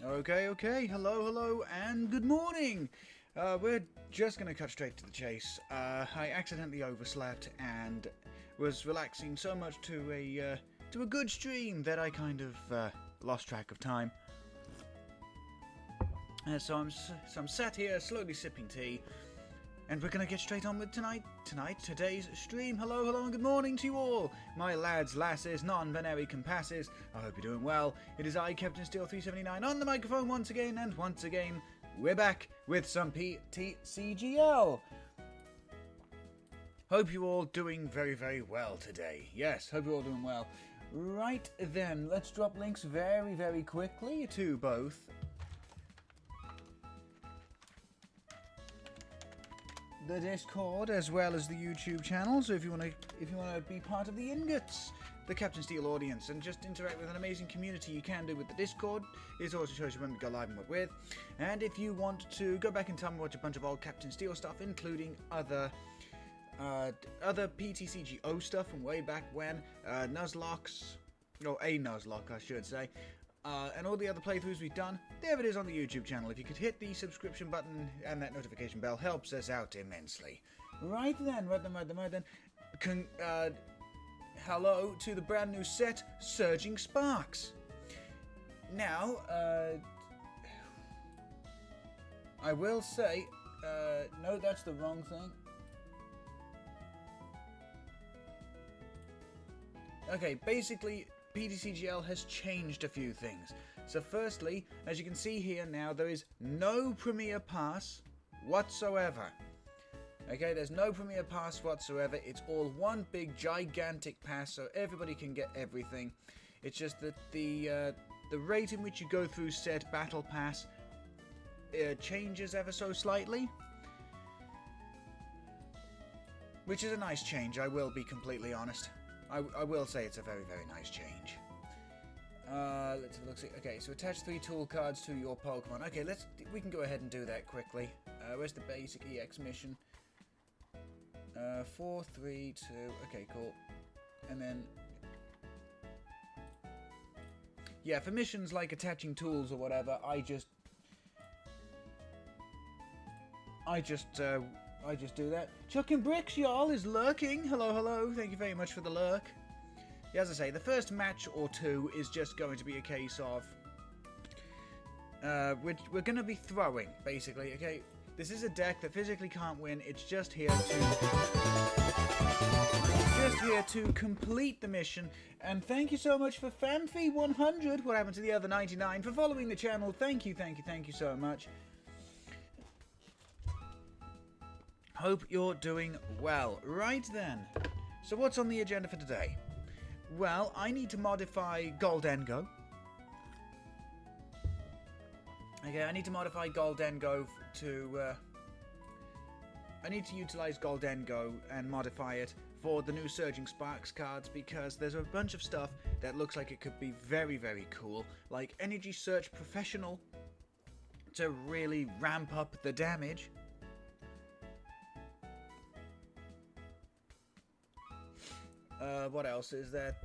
Okay, hello, and good morning! We're just gonna cut straight to the chase. I accidentally overslept and was relaxing so much to a good stream that I kind of lost track of time. So I'm sat here slowly sipping tea, and we're gonna get straight on with today's stream. Hello, and good morning to you all, my lads, lasses, non-binary compasses. I hope you're doing well. It is I, Captain Steel 379, on the microphone once again, and once again, we're back with some PTCGL. Hope you're all doing very well today. Yes, hope you're all doing well. Right then, let's drop links very quickly to both the Discord as well as the YouTube channel. So if you want to be part of the Ingots, the Captain Steel audience, and just interact with an amazing community, you can do with the Discord. It also shows you when we go live and what with. And if you want to go back in time and watch a bunch of old Captain Steel stuff, including other PTCGO stuff from way back when, Nuzlocks, or a Nuzlocke I should say, and all the other playthroughs we've done, there it is on the YouTube channel. If you could hit the subscription button and that notification bell, helps us out immensely. Right then. Hello to the brand new set, Surging Sparks. Now, I will say, no, that's the wrong thing. Okay, basically, PTCGL has changed a few things. So firstly, as you can see here now, there is no Premier Pass whatsoever. Okay, there's no Premier Pass whatsoever. It's all one big gigantic pass, so everybody can get everything. It's just that the rate in which you go through said Battle Pass changes ever so slightly. Which is a nice change, I will be completely honest. I will say it's a very nice change. Let's have a look. Okay, so attach 3 tool cards to your Pokemon. Okay, we can go ahead and do that quickly. Where's the basic EX mission? 4, 3, 2. Okay, cool. And then, yeah, for missions like attaching tools or whatever, I just do that. Chucking Bricks, y'all, is lurking. Hello. Thank you very much for the lurk. Yeah, as I say, the first match or two is just going to be a case of we're going to be throwing, basically. Okay, this is a deck that physically can't win. It's just here to complete the mission. And thank you so much for Fanfy100. What happened to the other 99 for following the channel? Thank you so much. Hope you're doing well. Right then. So what's on the agenda for today? Well, I need to modify Goldengo. Okay, I need to modify Goldengo to... I need to utilize Goldengo and modify it for the new Surging Sparks cards, because there's a bunch of stuff that looks like it could be very cool, like Energy Search Professional to really ramp up the damage. What else is that?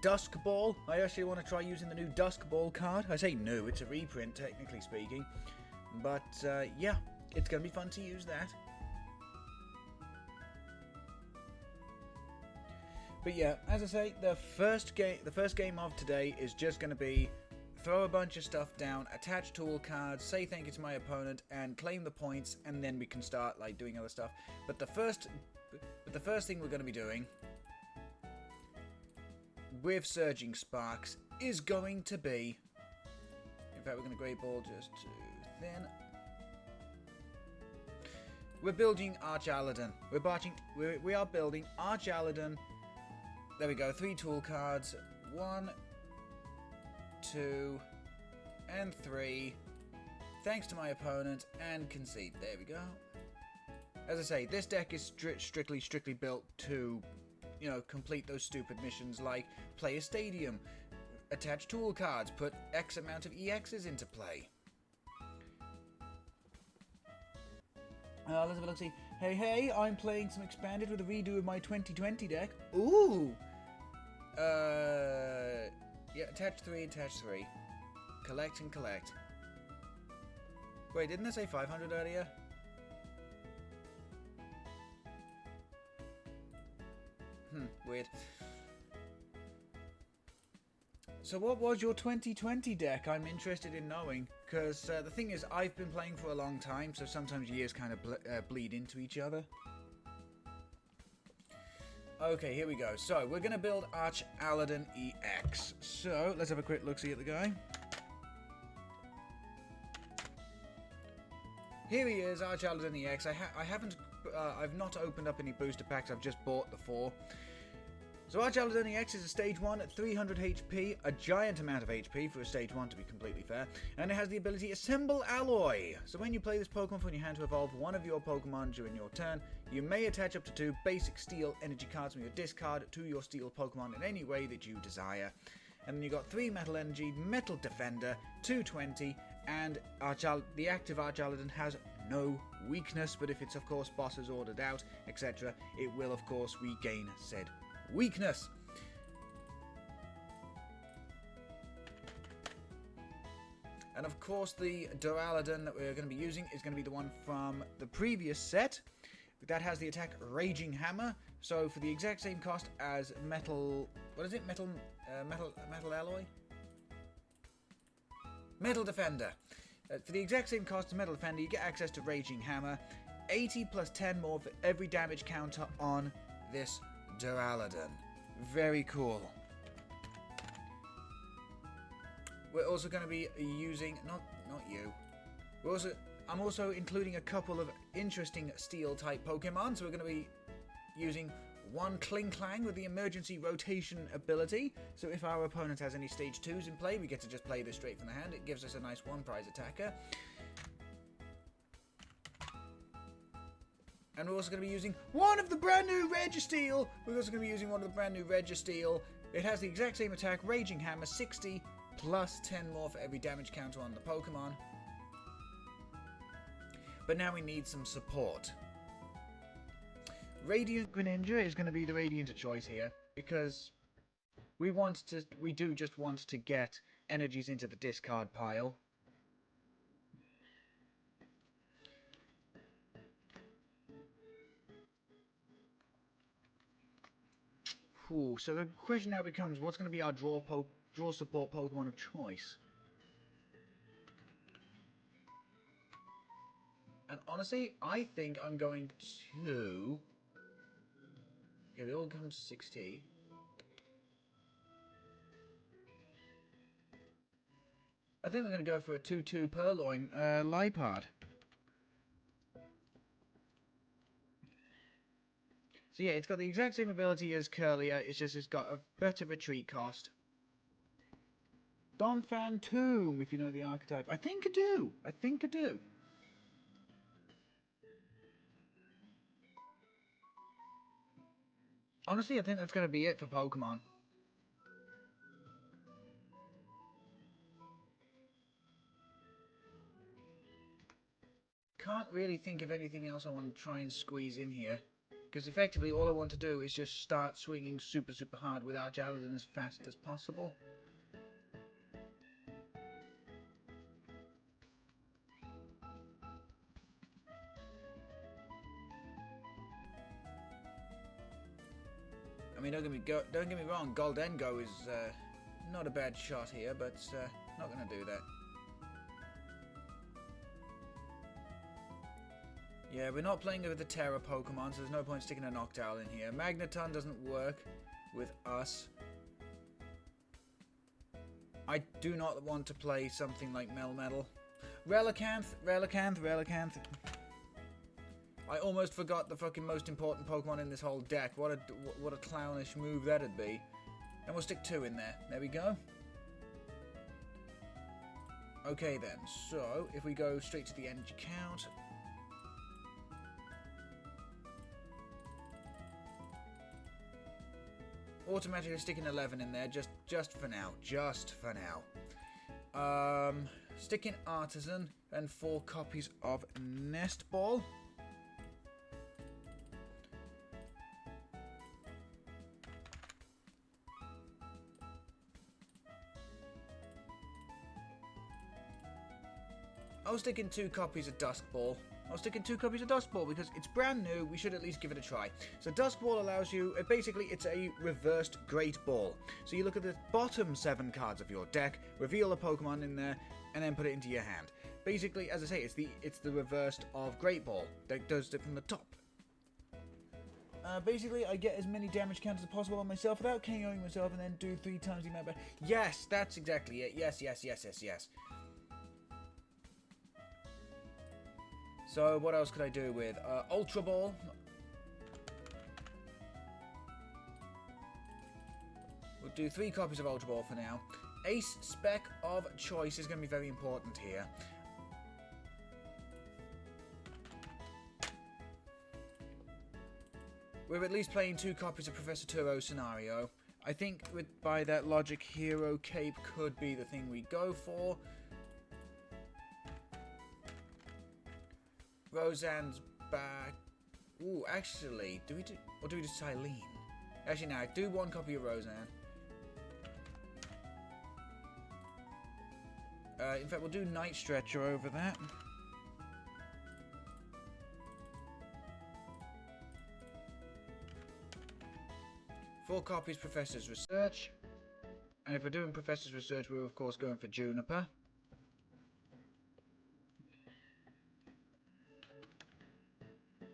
Dusk Ball. I actually want to try using the new Dusk Ball card. I say new, it's a reprint, technically speaking. But, yeah, it's going to be fun to use that. But yeah, as I say, the first game of today is just going to be throw a bunch of stuff down, attach tool cards, say thank you to my opponent, and claim the points, and then we can start, like, doing other stuff. But the first thing we're going to be doing with Surging Sparks is going to be... In fact, we're going to Great Ball just to thin. We're building Archaludon. We are building Archaludon. There we go. 3 tool cards. 1, 2, and 3. Thanks to my opponent, and concede. There we go. As I say, this deck is strictly built to, you know, complete those stupid missions like play a stadium, attach tool cards, put X amount of EXs into play. Let's have a look, see. Hey, I'm playing some Expanded with a redo of my 2020 deck. Ooh! Yeah, attach 3. Collect and collect. Wait, didn't I say 500 earlier? Weird. So what was your 2020 deck? I'm interested in knowing, because the thing is, I've been playing for a long time, so sometimes years kind of bleed into each other. Okay, here we go. So, we're going to build Archaludon EX. So, let's have a quick look-see at the guy. Here he is, Archaludon EX. I've not opened up any booster packs, I've just bought the 4. So Archaludon EX is a stage 1 at 300 HP, a giant amount of HP for a stage 1 to be completely fair, and it has the ability Assemble Alloy. So when you play this Pokemon from your hand to evolve one of your Pokemon during your turn, you may attach up to 2 basic Steel energy cards from your discard to your Steel Pokemon in any way that you desire. And then you got 3 Metal Energy, Metal Defender, 220, and the active Archaludon has no weakness, but if it's of course bosses ordered out, etc., it will of course regain said weakness. And of course the Duraludon that we're going to be using is going to be the one from the previous set. That has the attack Raging Hammer. So for the exact same cost as Metal... what is it? Metal Alloy? Metal Defender. For the exact same cost as Metal Defender, you get access to Raging Hammer. 80 plus 10 more for every damage counter on this Duraludon. Very cool. We're also going to be using... Not you. I'm also including a couple of interesting Steel-type Pokemon. So we're going to be using one Klinklang with the emergency rotation ability. So if our opponent has any stage 2s in play, we get to just play this straight from the hand. It gives us a nice one-prize attacker. And we're also going to be using one of the brand new Registeel. We're also going to be using one of the brand new Registeel. It has the exact same attack, Raging Hammer, 60 plus 10 more for every damage counter on the Pokemon. But now we need some support. Radiant Greninja is going to be the Radiant of choice here, because we do just want to get energies into the discard pile. So the question now becomes, what's going to be our draw support Pokemon of choice? And honestly, I think I'm going to... yeah, they all come to 60. I think I'm going to go for a 2-2 Purloin Liepard. So yeah, it's got the exact same ability as Curlier, it's just it's got a better retreat cost. Donphan Tomb, if you know the archetype. I think I do. Honestly, I think that's going to be it for Pokemon. Can't really think of anything else I want to try and squeeze in here. Because effectively all I want to do is just start swinging super hard with Archaludon as fast as possible. I mean, don't get me wrong, Goldengo is not a bad shot here, but not going to do that. Yeah, we're not playing with the Terra Pokemon, so there's no point sticking a Noctowl in here. Magneton doesn't work with us. I do not want to play something like Melmetal. Relicanth. I almost forgot the fucking most important Pokemon in this whole deck. What a clownish move that'd be. And we'll stick 2 in there. There we go. Okay then, so if we go straight to the energy count. Automatically sticking 11 in there, just for now. Sticking Artisan and 4 copies of Nest Ball. I'll stick in 2 copies of Dusk Ball. Because it's brand new, we should at least give it a try. So Dusk Ball allows you, basically it's a reversed Great Ball. So you look at the bottom 7 cards of your deck, reveal a Pokemon in there, and then put it into your hand. Basically, as I say, it's the reversed of Great Ball that does it from the top. Basically, I get as many damage counters as possible on myself without KOing myself and then do 3 times the amount. Yes, that's exactly it. Yes. So, what else could I do with Ultra Ball? We'll do 3 copies of Ultra Ball for now. Ace Spec of Choice is going to be very important here. We're at least playing 2 copies of Professor Turo's Scenario. I think by that logic, Hero Cape could be the thing we go for. Roseanne's back. Ooh, actually, do we do Silene? Actually, no, do 1 copy of Roseanne. In fact, we'll do Night Stretcher over that. Four copies Professor's Research. And if we're doing Professor's Research, we're of course going for Juniper.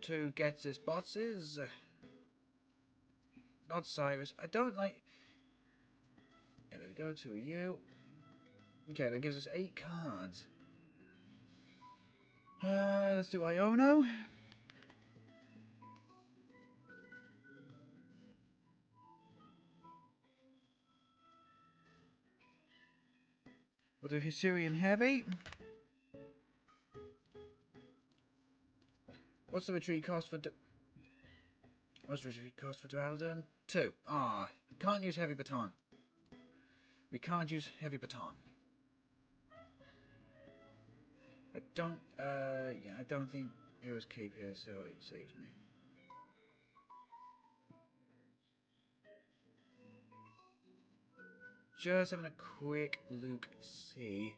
Two Gets His Bosses. Not Cyrus. I don't like... Yeah, there we go, to you. Okay, that gives us 8 cards. Let's do Iono. We'll do Hisuian Heavy. What's the retreat cost for... What's the retreat cost for Archaludon? 2. Ah, can't use Heavy Baton. We can't use Heavy Baton. I don't think Heroes Cape here, so it saves me. Just having a quick look, see.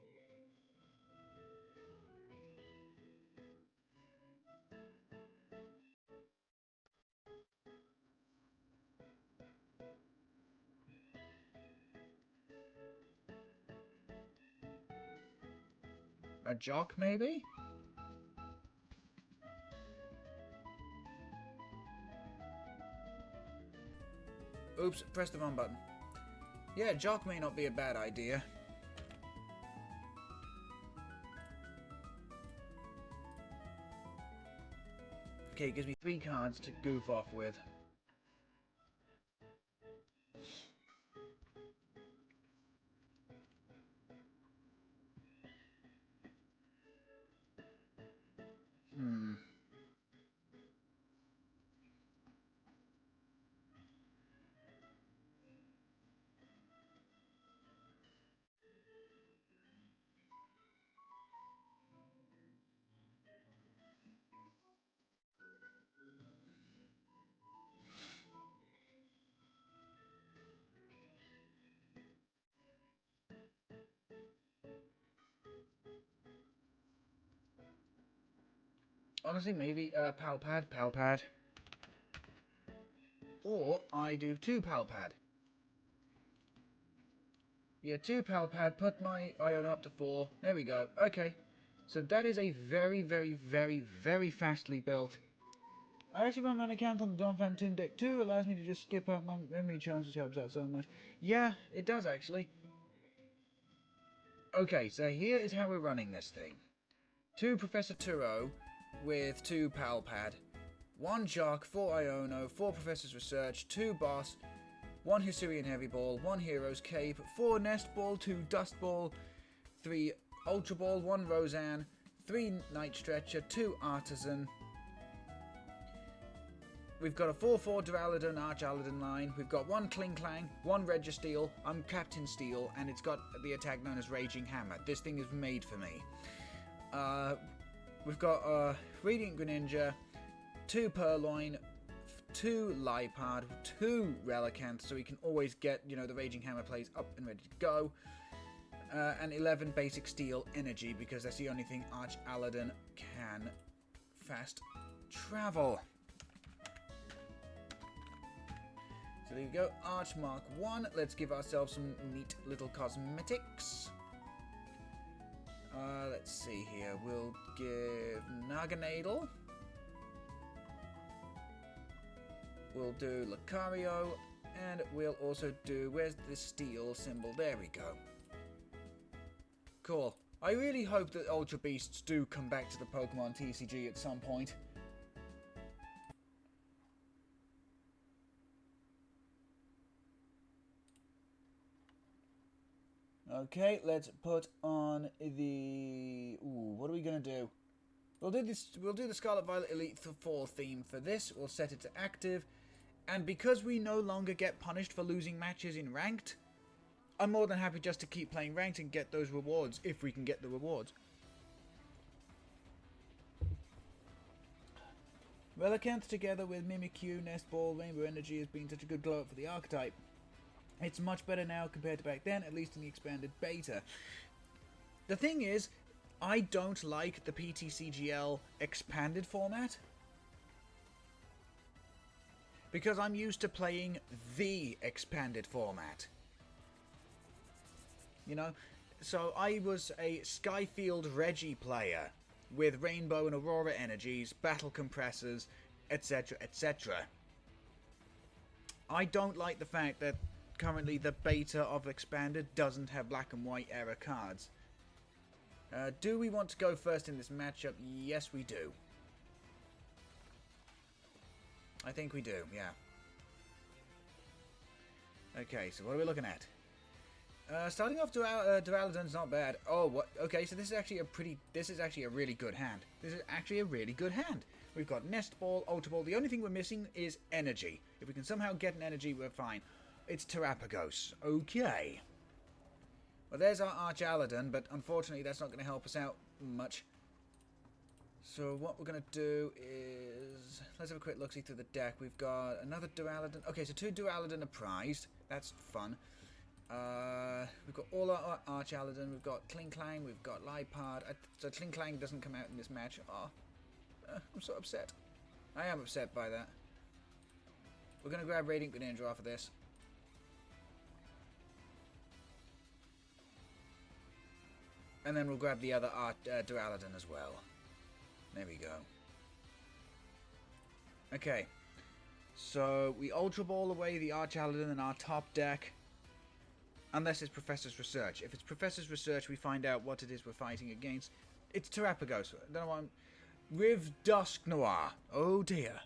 A Jock, maybe? Oops, press the wrong button. Yeah, Jock may not be a bad idea. Okay, it gives me 3 cards to goof off with. Honestly, maybe Palpad. Or I do 2 Palpad. Yeah, 2 Palpad, put my Ion up to 4. There we go. Okay. So that is a very, very, very, very fastly built. I actually run an account on the Don Phantom deck too. Allows me to just skip out my memory chances, helps out so much. Yeah, it does actually. Okay, so here is how we're running this thing. 2 Professor Turo with 2 Palpad, 1 Jock, 4 Iono, 4 Professor's Research, 2 Boss, 1 Hisuian Heavy Ball, 1 Hero's Cape, 4 Nest Ball, 2 Dust Ball, 3 Ultra Ball, 1 Roseanne, 3 Night Stretcher, 2 Artisan. We've got a 4/4 Duraludon Archaludon line. We've got 1 Kling Clang, 1 Registeel. I'm Captain Steel, and it's got the attack known as Raging Hammer. This thing is made for me. We've got Radiant Greninja, 2 Purloin, 2 Liepard, 2 Relicanth, so we can always get, the Raging Hammer plays up and ready to go. and 11 basic steel energy, because that's the only thing Archaludon can fast travel. So there you go, Arch Mark 1. Let's give ourselves some neat little cosmetics. Let's see here. We'll give Naganadel. We'll do Lucario. And we'll also do... Where's the steel symbol? There we go. Cool. I really hope that Ultra Beasts do come back to the Pokemon TCG at some point. Okay, let's put on the... Ooh, what are we going to do? We'll do this. We'll do the Scarlet Violet Elite 4 theme for this. We'll set it to active. And because we no longer get punished for losing matches in Ranked, I'm more than happy just to keep playing Ranked and get those rewards, if we can get the rewards. Relicanth together with Mimikyu, Nest Ball, Rainbow Energy has been such a good glow up for the archetype. It's much better now compared to back then, at least in the expanded beta. The thing is, I don't like the PTCGL expanded format, because I'm used to playing the expanded format. You know? So I was a Skyfield Reggie player with Rainbow and Aurora energies, battle compressors, etc, etc. I don't like the fact that currently the beta of expanded doesn't have black and white error cards. Do we want to go first in this matchup? Yes, we do. I think we do, yeah. Okay, so what are we looking at? Starting off, Duraludon's not bad. Oh, what? Okay, so this is actually a really good hand. This is actually a really good hand. We've got Nest Ball, Ultra Ball. The only thing we're missing is energy. If we can somehow get an energy, we're fine. It's Terrapagos. Okay. Well, there's our Archaludon, but unfortunately that's not going to help us out much. So what we're going to do is... Let's have a quick look-see through the deck. We've got another Duraludon. Okay, so 2 Duraludon are prized. That's fun. We've got all our Archaludon. We've got Klinklang. We've got Liepard. So Klinklang doesn't come out in this match. Oh, I'm so upset. I am upset by that. We're going to grab Radiant Greninja for this. And then we'll grab the other Duraludon as well. There we go. Okay. So we Ultra Ball away the Archaludon in our top deck. Unless it's Professor's Research. If it's Professor's Research, we find out what it is we're fighting against. It's Terrapagos. I don't know why I'm... Riv Dusknoir. Oh dear.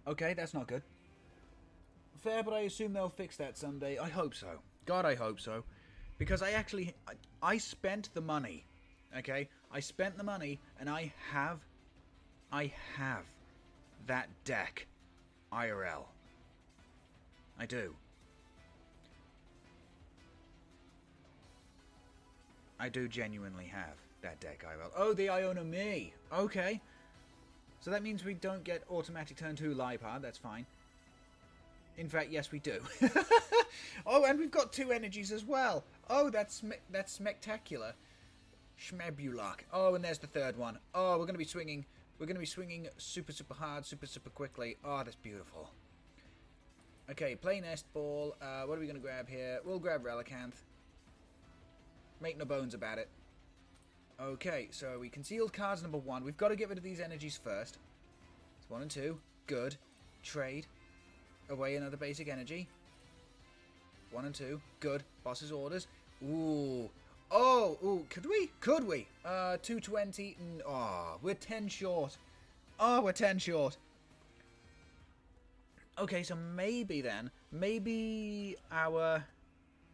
Okay, that's not good. Fair, but I assume they'll fix that someday. I hope so. God, I hope so. Because I spent the money. Okay? I spent the money, and I have that deck. IRL. I do. I do genuinely have that deck IRL. Oh, the Iona Me. Okay. So that means we don't get automatic turn 2 Liepard. That's fine. In fact, yes, we do. Oh, and we've got 2 energies as well. Oh, that's spectacular. Schmebulak. Oh, and there's the third one. Oh, we're going to be swinging. We're going to be swinging super, super hard, super, super quickly. Oh, that's beautiful. Okay, play Nest Ball. What are we going to grab here? We'll grab Relicanth. Make no bones about it. Okay, so we concealed cards number 1. We've got to get rid of these energies first. It's 1 and 2. Good. Trade. Away another basic energy. 1 and 2. Good. Boss's orders. Ooh. Oh, ooh. Could we? Could we? 220. Oh, we're 10 short. Oh, we're 10 short. Okay, so maybe then, maybe our...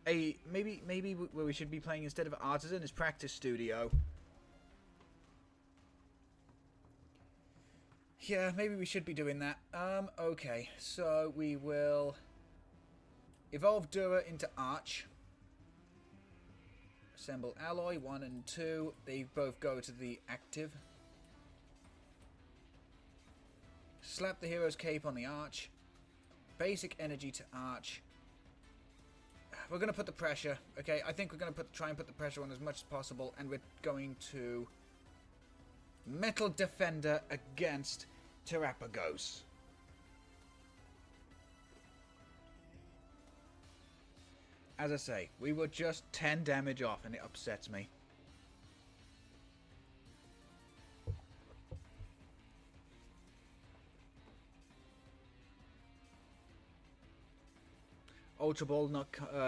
maybe where we should be playing instead of Artisan is Practice Studio. Yeah, maybe we should be doing that. Okay, so we will evolve Dura into Arch. Assemble Alloy 1 and 2. They both go to the active. Slap the Hero's Cape on the Arch. Basic energy to Arch. We're going to put the pressure, okay? I think we're going to try and put the pressure on as much as possible, and we're going to Metal Defender against Terrapagos. As I say, we were just 10 damage off, and it upsets me. Ultra Ball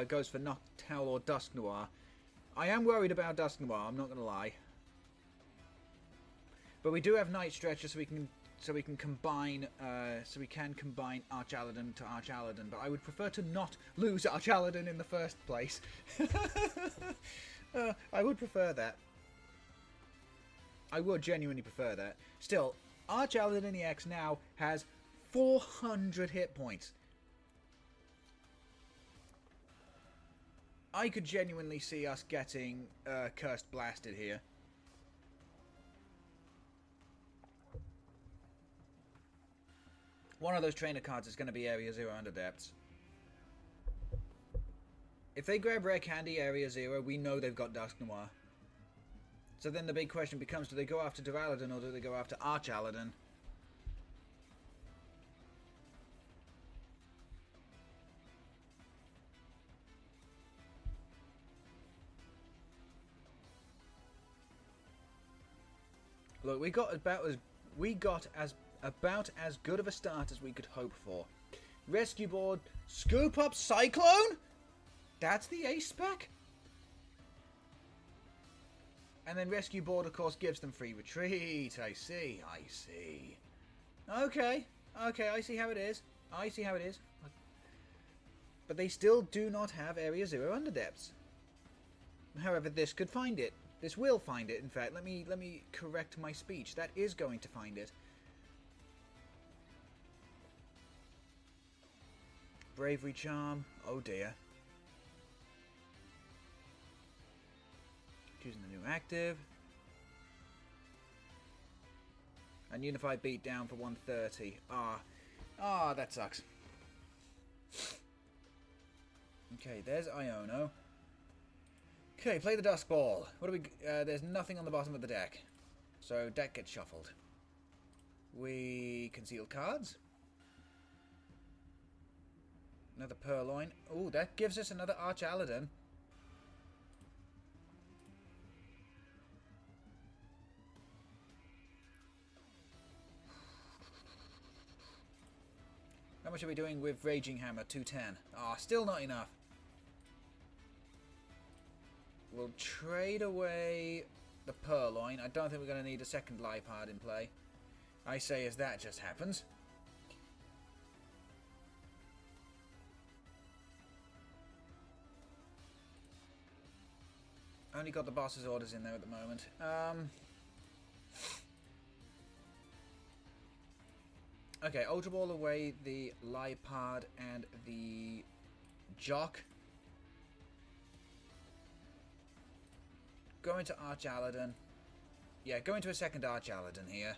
goes for Noctowl or Dusk Noir. I am worried about Dusk Noir, I'm not going to lie. But we do have Night Stretcher, so we can combine Archaludon to Archaludon. But I would prefer to not lose Archaludon in the first place. I would prefer that. I would genuinely prefer that. Still, Archaludon in EX now has 400 hit points. I could genuinely see us getting Cursed Blasted here. One of those trainer cards is going to be Area 0 Under Depths. If they grab Rare Candy Area 0, we know they've got Dusk Noir. So then the big question becomes, do they go after Duraludon or do they go after Archaludon? Look, we got about as good of a start as we could hope for. Rescue Board, scoop up Cyclone? That's the ace spec? And then Rescue Board, of course, gives them free retreat. I see. Okay, I see how it is. But they still do not have Area 0 Under Depths. However, this could find it. This will find it, in fact. Let me correct my speech. That is going to find it. Bravery Charm. Oh dear. Choosing the new active. And Unified Beatdown for 130. That sucks. Okay, there's Iono. Okay, play the Dusk Ball. What do we? There's nothing on the bottom of the deck, so deck gets shuffled. We conceal cards. Another Purloin. Oh, that gives us another Archaludon. How much are we doing with Raging Hammer? 210. Still not enough. We'll trade away the Purloin. I don't think we're going to need a second Liepard in play. I say as that just happens. Only got the boss's orders in there at the moment. Okay, Ultra Ball away the Liepard and the Jock. Go into Archaludon. Yeah, go into a second Archaludon here.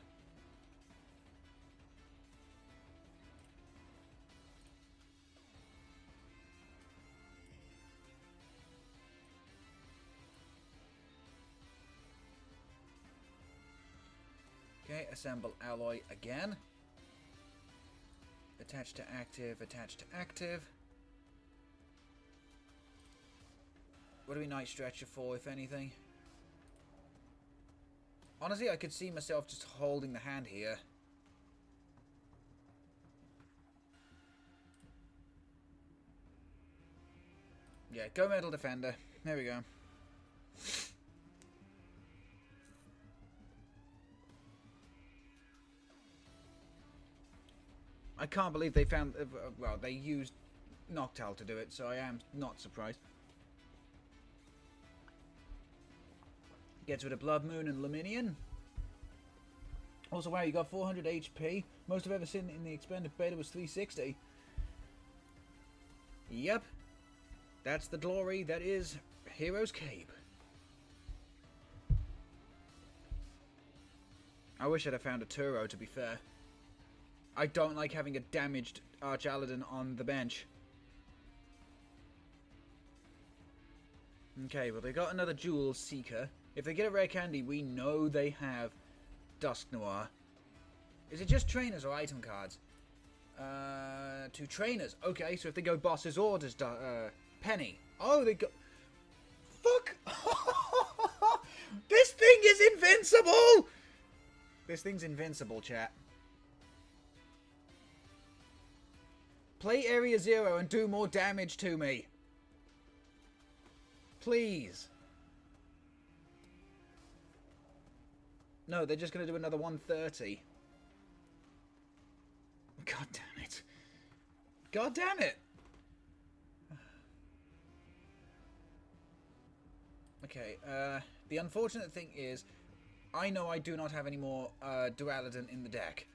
Okay, assemble Alloy again. Attach to active, attach to active. What do we Night Stretcher for, if anything? Honestly, I could see myself just holding the hand here. Yeah, go Metal Defender. There we go. I can't believe they found... well, they used Noctowl to do it, so I am not surprised. Gets rid of Blood Moon and Luminion. Also, wow, you got 400 HP. Most I've ever seen in the expanded beta was 360. Yep. That's the glory that is Hero's Cape. I wish I'd have found a Turo, to be fair. I don't like having a damaged Archaludon on the bench. Okay, well they got another Jewel Seeker. If they get a rare candy, we know they have Dusk Noir. Is it just trainers or item cards? 2 trainers. Okay, so if they go Boss's Orders, Penny. Oh, they go... Fuck! This thing is invincible! This thing's invincible, chat. Play Area 0 and do more damage to me. Please. No, they're just going to do another 130. God damn it. God damn it. Okay, the unfortunate thing is, I know I do not have any more Duraludon in the deck.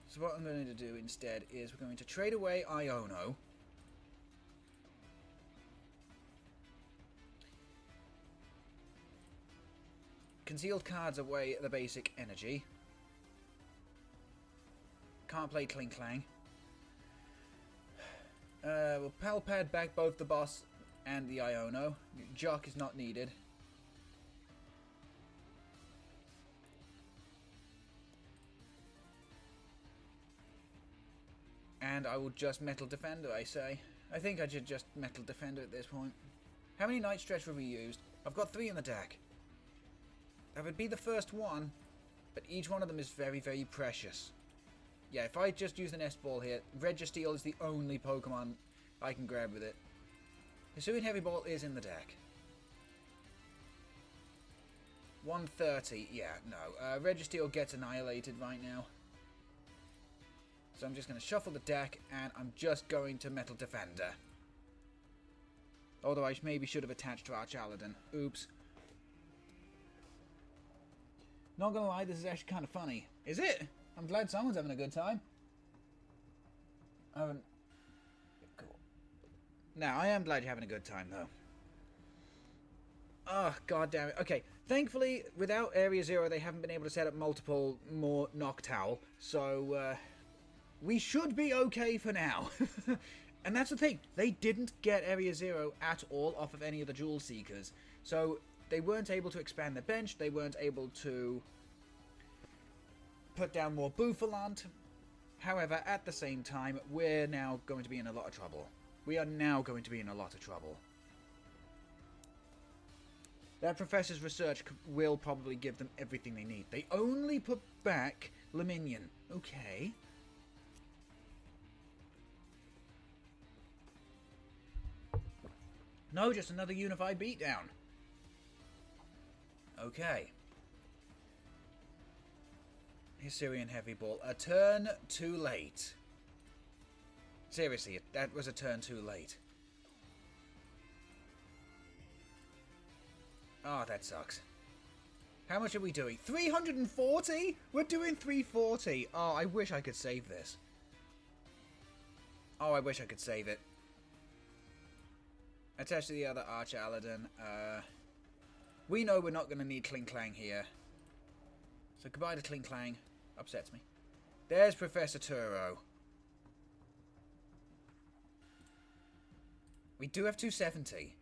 So what I'm going to do instead is we're going to trade away Iono. Concealed cards away the basic energy. Can't play Kling Clang. We'll Pal Pad back both the boss and the Iono. Jock is not needed. And I will just Metal Defender, I say. I think I should just Metal Defender at this point. How many Night Stretch have we used? I've got 3 in the deck. That would be the first one, but each one of them is very, very precious. Yeah, if I just use the Nest Ball here, Registeel is the only Pokemon I can grab with it. Hisuian Heavy Ball is in the deck. 130, yeah, no. Registeel gets annihilated right now. So I'm just going to shuffle the deck, and I'm just going to Metal Defender. Although I maybe should have attached to Archaludon. Oops. Not gonna lie, this is actually kind of funny. Is it? I'm glad someone's having a good time. Cool. Now, I am glad you're having a good time, though. Oh, god damn it. Okay, thankfully, without Area 0, they haven't been able to set up multiple more Noctowl. So, we should be okay for now. And that's the thing. They didn't get Area 0 at all off of any of the Jewel Seekers. So, they weren't able to expand their bench. They weren't able to put down more Bouffalant. However, at the same time, we're now going to be in a lot of trouble. We are now going to be in a lot of trouble. That professor's research will probably give them everything they need. They only put back Leminion. Okay. No, just another unified beatdown. Okay. Hisuian Heavy Ball. A turn too late. Seriously, that was a turn too late. Oh, that sucks. How much are we doing? 340? We're doing 340. Oh, I wish I could save this. Oh, I wish I could save it. Attach to the other Archaludon. We know we're not going to need Kling Clang here. So goodbye to Kling Clang. Upsets me. There's Professor Turo. We do have 270.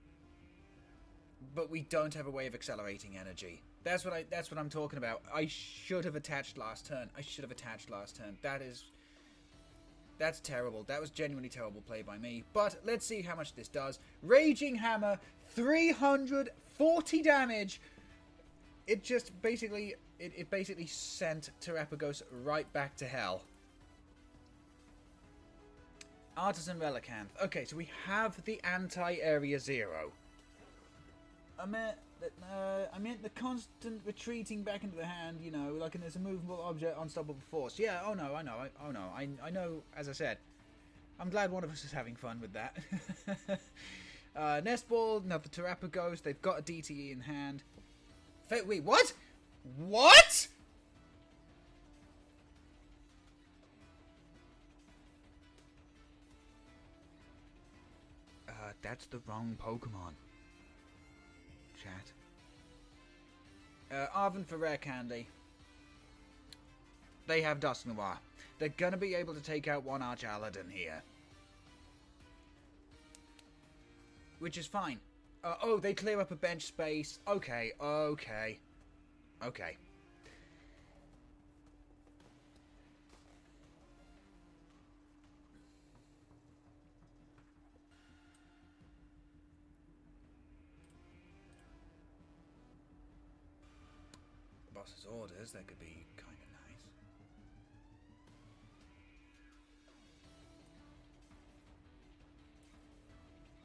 But we don't have a way of accelerating energy. That's what I'm talking about. I should have attached last turn. That's terrible. That was genuinely terrible play by me. But let's see how much this does. Raging Hammer, 340 damage. It just basically, it basically sent Terapagos right back to hell. Artisan Relicanth. Okay, so we have the anti-Area 0. I meant the constant retreating back into the hand, you know, like there's a movable object, unstoppable force. Yeah, oh no, I know, as I said. I'm glad one of us is having fun with that. Nest Ball, another Terapagos, they've got a DTE in hand. Wait, what? What? That's the wrong Pokemon. Chat. Arven for rare candy. They have Dusk Noir. They're going to be able to take out one Archaludon here. Which is fine. Oh, they clear up a bench space. Okay, okay. Okay. Boss's orders, that could be kind of nice.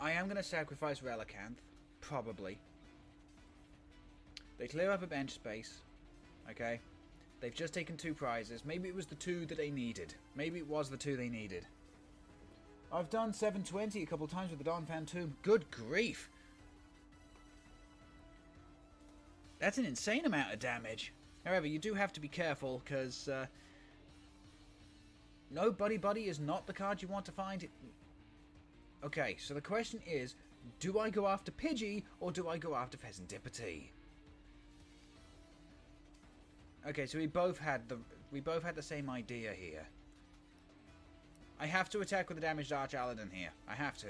I am going to sacrifice Relicanth, probably. They clear up a bench space, okay? They've just taken 2 prizes. Maybe it was the 2 that they needed. Maybe it was the 2 they needed. I've done 720 a couple times with the Donphan Tomb. Good grief! That's an insane amount of damage. However, you do have to be careful, because no, Buddy Buddy is not the card you want to find. Okay, so the question is, do I go after Pidgey, or do I go after Pheasantipity? Okay, so we both had the same idea here. I have to attack with the damaged Archaludon here. I have to.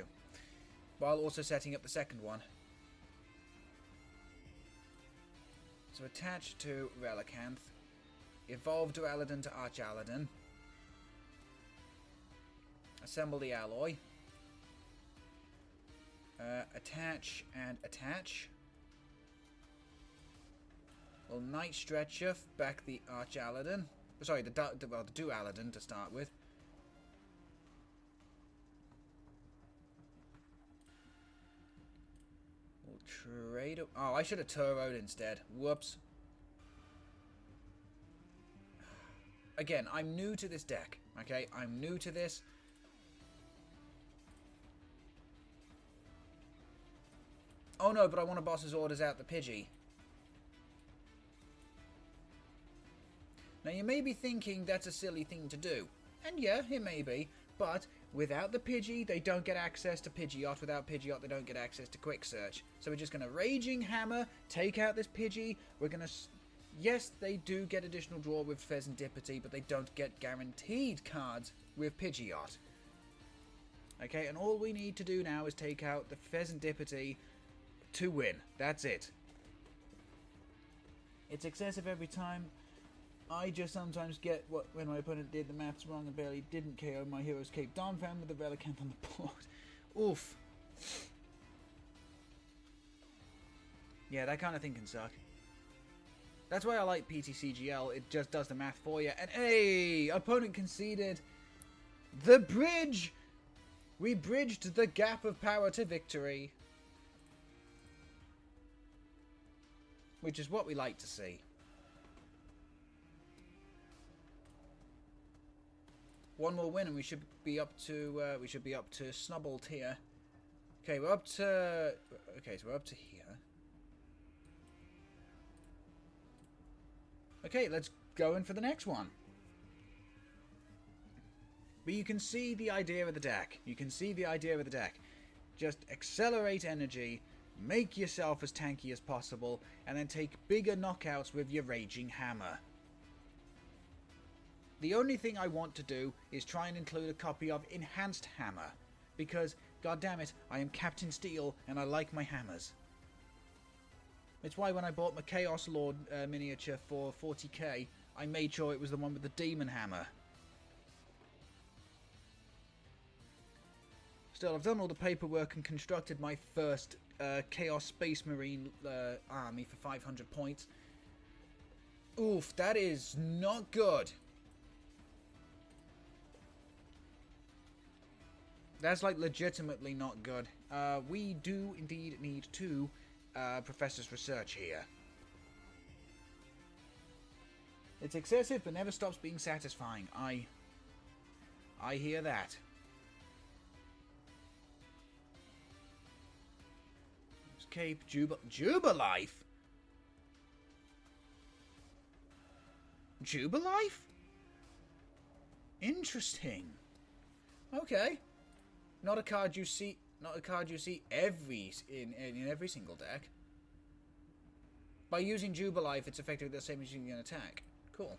While also setting up the second one. So attach to Relicanth. Evolve Duraludon to Archaludon. Assemble the alloy. Attach and attach. We'll Night Stretcher back the Archaludon. Sorry, the Duraludon to start with. We'll trade. Oh, I should have Turboed instead. Whoops. Again, I'm new to this deck. Okay, I'm new to this. Oh no, but I want to boss's orders out the Pidgey. Now you may be thinking that's a silly thing to do. And yeah, it may be. But without the Pidgey, they don't get access to Pidgeot. Without Pidgeot, they don't get access to Quick Search. So we're just going to Raging Hammer, take out this Pidgey. We're going to... Yes, they do get additional draw with Pheasantipity, but they don't get guaranteed cards with Pidgeot. Okay, and all we need to do now is take out the Pheasantipity to win. That's it. It's excessive every time. I just sometimes get what when my opponent did the maths wrong and barely didn't KO my Hero's Cape Donphan with the Relicanth on the board. Oof. Yeah, that kind of thing can suck. That's why I like PTCGL. It just does the math for you. And hey, opponent conceded. The bridge! We bridged the gap of power to victory. Which is what we like to see. One more win and we should be up to Snubble tier. Okay, we're up to... Okay, so we're up to here. Okay, let's go in for the next one. But you can see the idea of the deck. You can see the idea of the deck. Just accelerate energy, make yourself as tanky as possible, and then take bigger knockouts with your Raging Hammer. The only thing I want to do is try and include a copy of Enhanced Hammer. Because, goddammit, I am Captain Steel and I like my hammers. It's why when I bought my Chaos Lord miniature for 40k, I made sure it was the one with the Demon Hammer. Still, I've done all the paperwork and constructed my first Chaos Space Marine army for 500 points. Oof, that is not good. That's like legitimately not good. We do indeed need to Professor's research here. It's excessive but never stops being satisfying. I hear that. Cape Jubilife? Jubilife? Interesting. Okay. Not a card you see in every single deck. By using Jubilife, it's effectively the same as using an attack. Cool.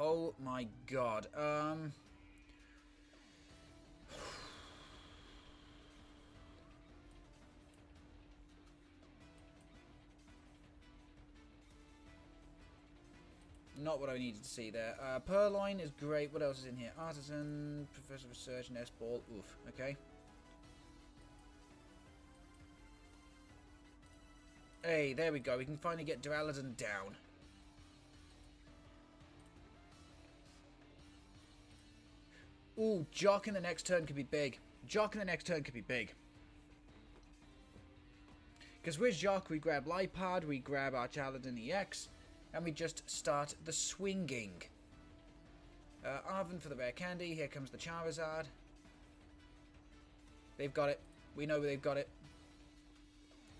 Oh my god. Not what I needed to see there. Purloin is great. What else is in here? Artisan, Professor of Research, Nest Ball. Oof. Okay. Hey, there we go. We can finally get Archaludon down. Ooh, Jock in the next turn could be big. Jock in the next turn could be big. Because with Jock, we grab Liepard, we grab Archaludon EX, and we just start the swinging. Arven for the rare candy. Here comes the Charizard. They've got it. We know they've got it.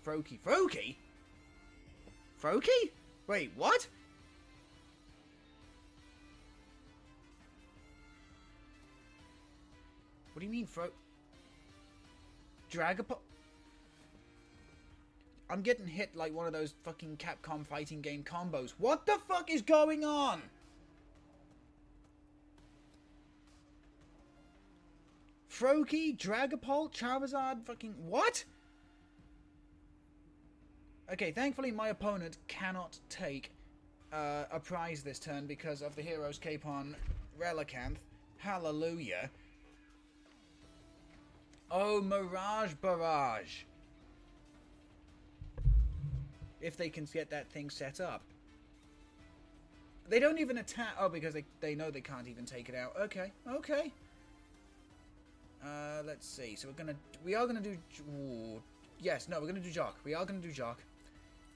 Froakie. Froakie? Froakie? Wait, what? What do you mean, Dragapult? I'm getting hit like one of those fucking Capcom fighting game combos. What the fuck is going on? Froakie, Dragapult, Charizard, fucking what? Okay, thankfully my opponent cannot take a prize this turn because of the Hero's Cape on Relicanth. Hallelujah. Oh, Mirage Barrage. If they can get that thing set up. They don't even attack. Oh, because they know they can't even take it out. Okay, okay. Let's see. So we are gonna do. Ooh, yes, no, we're gonna do Jock. We are gonna do Jock.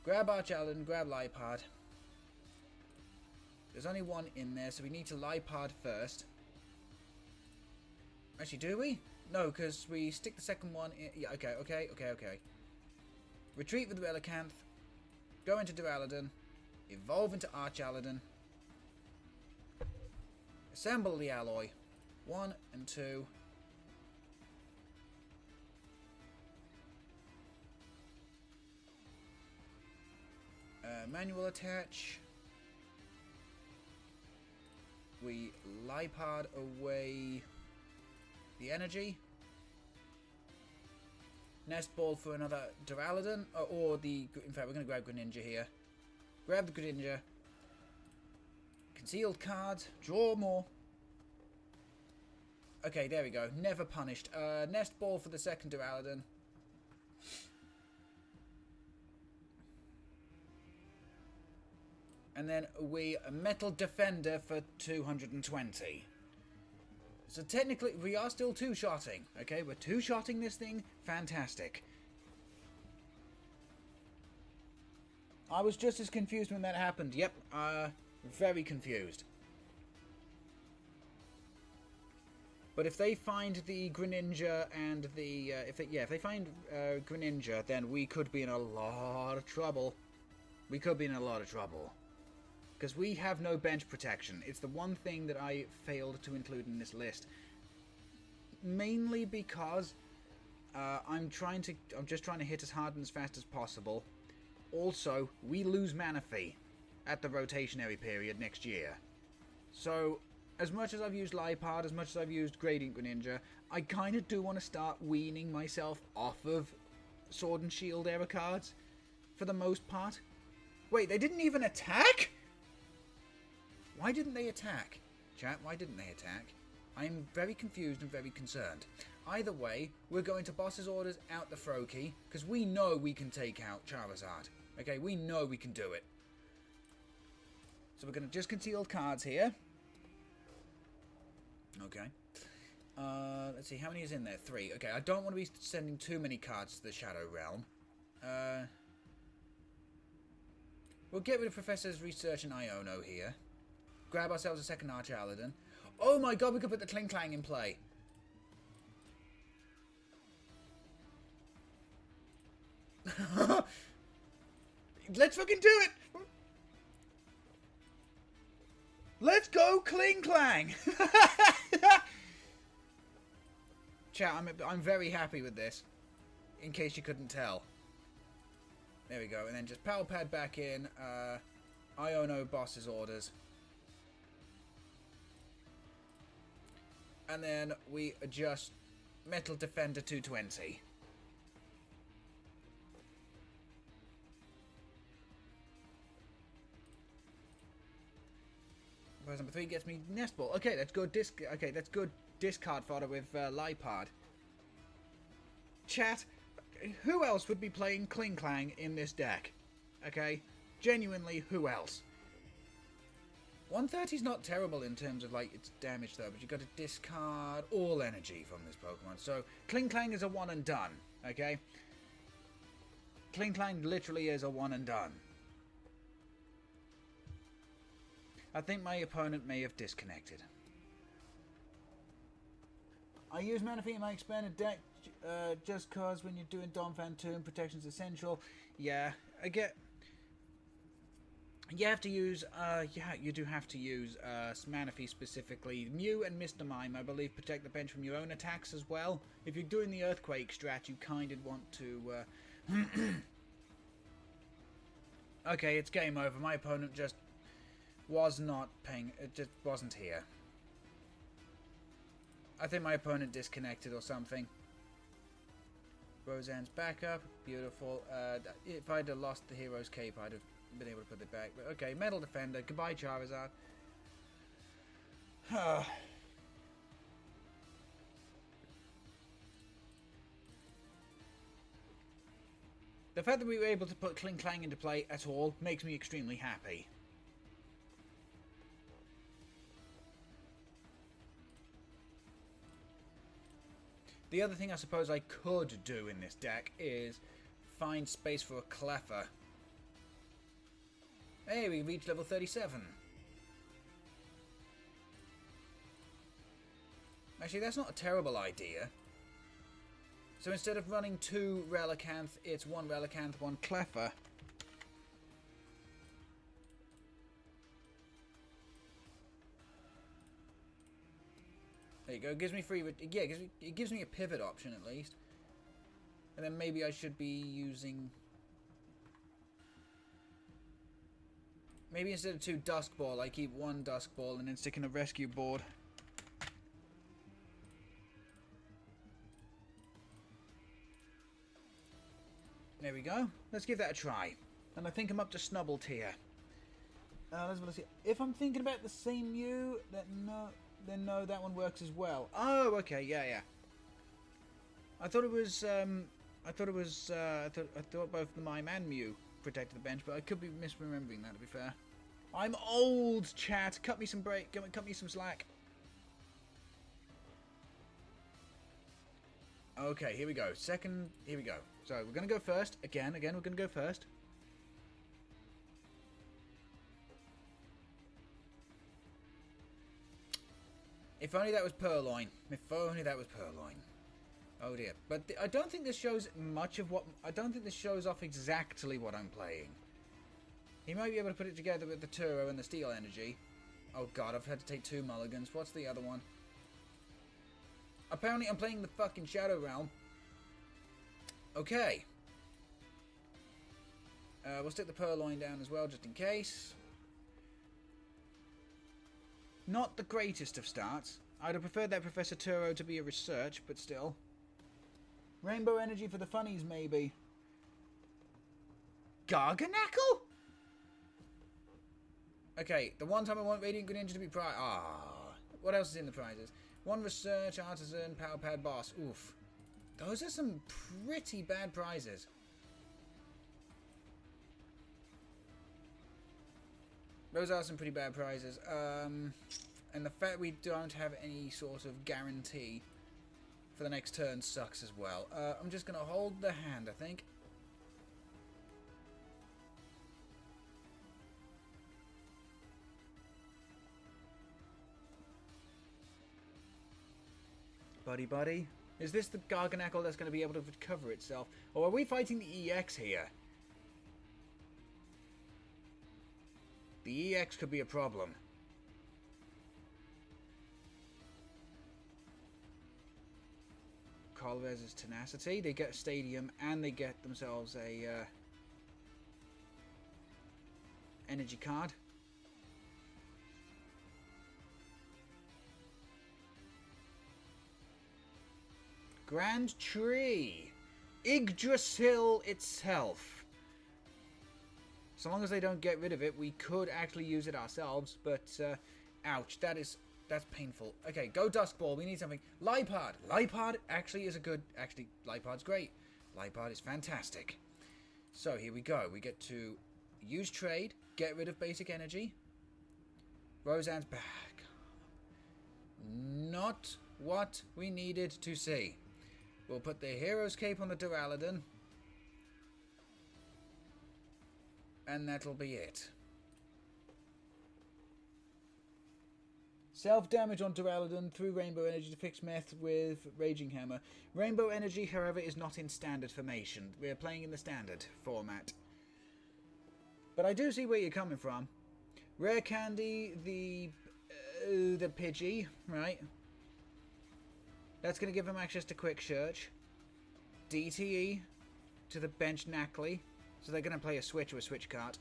Grab Archaludon, grab Liepard. There's only one in there, so we need to Liepard first. Actually, do we? No, because we stick the second one in. Yeah, okay. Retreat with the Relicanth. Go into Archaludon. Evolve into Archaludon. Assemble the alloy. 1 and 2. Manual attach. We Liepard away the energy. Nest Ball for another Archaludon. Or the... In fact, we're going to grab Greninja here. Grab the Greninja. Concealed cards. Draw more. Okay, there we go. Never punished. Nest Ball for the second Archaludon. And then we Metal Defender for 220. So technically, we are still two-shotting. Okay, we're two-shotting this thing. Fantastic. I was just as confused when that happened. Yep, very confused. But if they find the Greninja and the... if they find Greninja, then we could be in a lot of trouble. We could be in a lot of trouble. Because we have no bench protection. It's the one thing that I failed to include in this list. Mainly because I'm just trying to hit as hard and as fast as possible. Also, we lose Mana Fee at the rotationary period next year. So, as much as I've used Liepard, as much as I've used Gradient Greninja, I kind of do want to start weaning myself off of Sword and Shield era cards. For the most part. Wait, they didn't even attack? Why didn't they attack? Chat, why didn't they attack? I'm very confused and very concerned. Either way, we're going to Boss's Orders out the Froakie, because we know we can take out Charizard. Okay, we know we can do it. So we're going to just conceal cards here. Okay. Let's see, how many is in there? 3. Okay, I don't want to be sending too many cards to the Shadow Realm. We'll get rid of Professor's Research and Iono here. Grab ourselves a second Archaludon. Oh my god, we could put the Kling Clang in play. Let's fucking do it! Let's go Kling Clang! Chat, I'm very happy with this. In case you couldn't tell. There we go, and then just Power Pad back in. Iono Boss's Orders. And then we adjust Metal Defender 220. Prize number 3 gets me Nest Ball. Okay, that's good. That's good discard fodder with Liepard. Chat, who else would be playing Kling Clang in this deck? Okay, genuinely, who else? 130 is not terrible in terms of like its damage though, but you've got to discard all energy from this Pokemon. So Kling Clang is a one and done. Okay, Kling Clang literally is a one and done. I think my opponent may have disconnected. I use Manaphy in my expanded deck just cause when you're doing Dom Phantom, protection's essential. Yeah, I get. You have to use, yeah, you do have to use Manaphy specifically. Mew and Mr. Mime, I believe, protect the bench from your own attacks as well. If you're doing the Earthquake strat, you kind of want to. Okay, it's game over. My opponent just was not paying. It just wasn't here. I think my opponent disconnected or something. Roseanne's back up. Beautiful. If I'd have lost the Hero's Cape, I'd have been able to put it back. But okay, Metal Defender. Goodbye, Charizard. The fact that we were able to put Kling Clang into play at all makes me extremely happy. The other thing I suppose I could do in this deck is find space for a Cleffa. Hey, we reached level 37. Actually, that's not a terrible idea. So instead of running 2 Relicanth, it's 1 Relicanth, 1 Cleffa. There you go. It gives me free. Yeah, it gives me a pivot option at least. And then maybe I should be using. Maybe instead of 2 Dusk Ball, I keep 1 Dusk Ball and then stick in a rescue board. There we go. Let's give that a try. And I think I'm up to Snubble tier. Let's see. If I'm thinking about the same Mew, then no, that one works as well. Oh, okay, yeah. I thought both the Mime and Mew protected the bench, but I could be misremembering that, to be fair. I'm old, chat. Cut me some break. Cut me some slack. Okay, here we go. Here we go. So we're gonna go first. Again, we're gonna go first. If only that was Purloin. If only that was Purloin. Oh dear. But I don't think this shows much of what. I don't think this shows off exactly what I'm playing. He might be able to put it together with the Turo and the Steel Energy. Oh god, I've had to take 2 mulligans. What's the other one? Apparently I'm playing the fucking Shadow Realm. Okay. We'll stick the Purloin down as well, just in case. Not the greatest of starts. I'd have preferred that Professor Turo to be a research, but still. Rainbow Energy for the funnies, maybe. Garganackle? Okay, the one time I want Radiant Greninja to be prize. What else is in the prizes? 1 Research, Artisan, Power Pad, Boss. Oof. Those are some pretty bad prizes. Those are some pretty bad prizes. And the fact we don't have any sort of guarantee for the next turn sucks as well. I'm just going to hold the hand, I think. Buddy. Is this the Garganackle that's going to be able to recover itself? Or are we fighting the EX here? The EX could be a problem. Colvez's Tenacity. They get a Stadium and they get themselves a energy card. Grand Tree. Yggdrasil itself. So long as they don't get rid of it, we could actually use it ourselves, but, ouch, that's painful. Okay, go Dusk Ball, we need something. Liepard. Liepard actually is a good, Liepard's great. Liepard is fantastic. So, here we go. We get to use trade, get rid of basic energy. Roseanne's back. Not what we needed to see. We'll put the Hero's Cape on the Duraludon. And that'll be it. Self-damage on Duraludon through Rainbow Energy to fix Meth with Raging Hammer. Rainbow Energy, however, is not in standard formation. We're playing in the standard format. But I do see where you're coming from. Rare Candy, the Pidgey, right? That's going to give him access to Quick Search. DTE to the Bench Knackley. So they're going to play a switch or a switch card.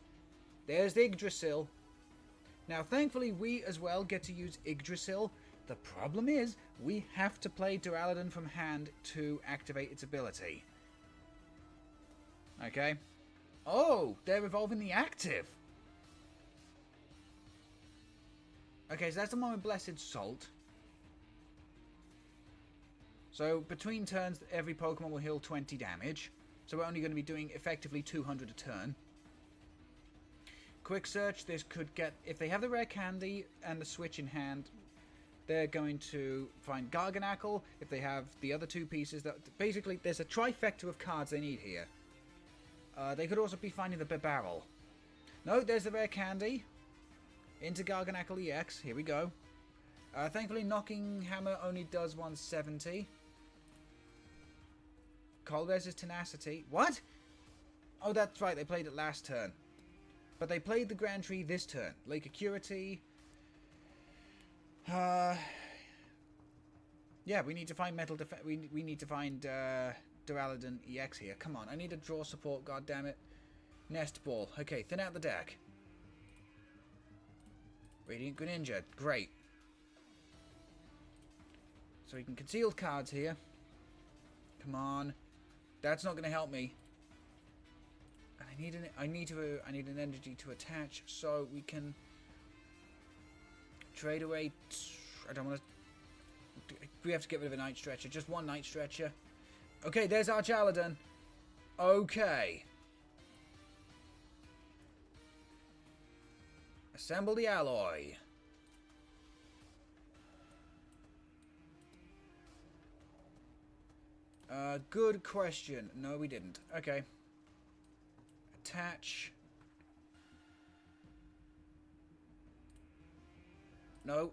There's the Yggdrasil. Now, thankfully, we as well get to use Yggdrasil. The problem is, we have to play Duraludon from hand to activate its ability. Okay. Oh, they're evolving the active. Okay, so that's the one with Blessed Salt. So, between turns, every Pokemon will heal 20 damage. So we're only going to be doing effectively 200 a turn. Quick Search, this could get... If they have the Rare Candy and the Switch in hand, they're going to find Garganacl. If they have the other two pieces, that basically there's a trifecta of cards they need here. They could also be finding the Barrel. No, there's the Rare Candy. Into Garganacl EX. Here we go. Thankfully, Knocking Hammer only does 170. Colress's Tenacity. What? Oh, that's right. They played it last turn. But they played the Grand Tree this turn. Lake Acuity. Yeah, we need to find Metal Defense. We need to find Duraludon EX here. Come on, I need a draw support. God damn it. Nest Ball. Okay, thin out the deck. Radiant Greninja. Great. So we can conceal cards here. Come on. That's not going to help me. And I need an energy to attach so we can trade away. I don't want to. We have to get rid of a Night Stretcher. Just one Night Stretcher. Okay, there's Archaludon. Okay. Assemble the alloy. Good question. No, we didn't. Okay. Attach. No.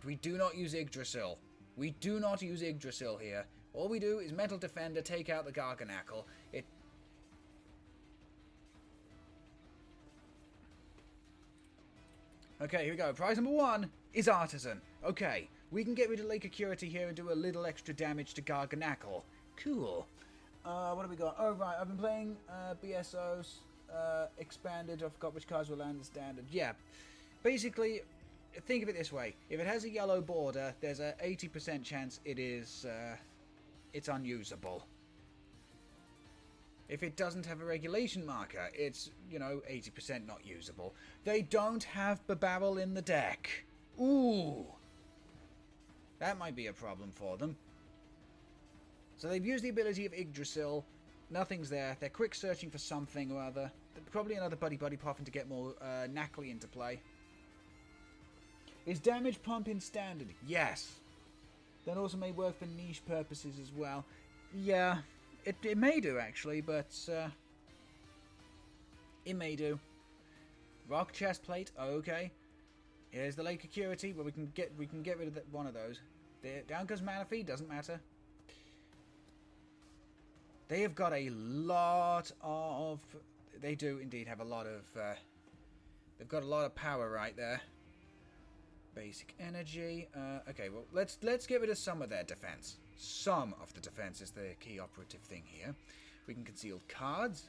We do not use Yggdrasil. We do not use Yggdrasil here. All we do is Metal Defender, take out the Garganacl. Okay, here we go. Prize number 1 is Artisan. Okay, we can get rid of Lake Acuity here and do a little extra damage to Garganacl. Cool. What have we got? Oh, right, I've been playing BSOs expanded. I forgot which cards will land in standard. Yeah, basically, think of it this way. If it has a yellow border, there's a 80% chance it's unusable. If it doesn't have a regulation marker, it's, 80% not usable. They don't have Barrel in the deck. Ooh. That might be a problem for them. So they've used the ability of Yggdrasil. Nothing's there. They're quick searching for something or other. Probably another Buddy Puffin to get more Knackley into play. Is damage pump in standard? Yes. That also may work for niche purposes as well. Yeah. It may do actually, but it may do. Rock chest plate, okay. Here's the Lake Acuity, but we can get rid of one of those. Down goes Manaphy, doesn't matter. They have got a lot of. They do indeed have a lot of. They've got a lot of power right there. Basic energy. Okay, well let's get rid of some of their defense. Some of the defense is the key operative thing here. We can conceal cards.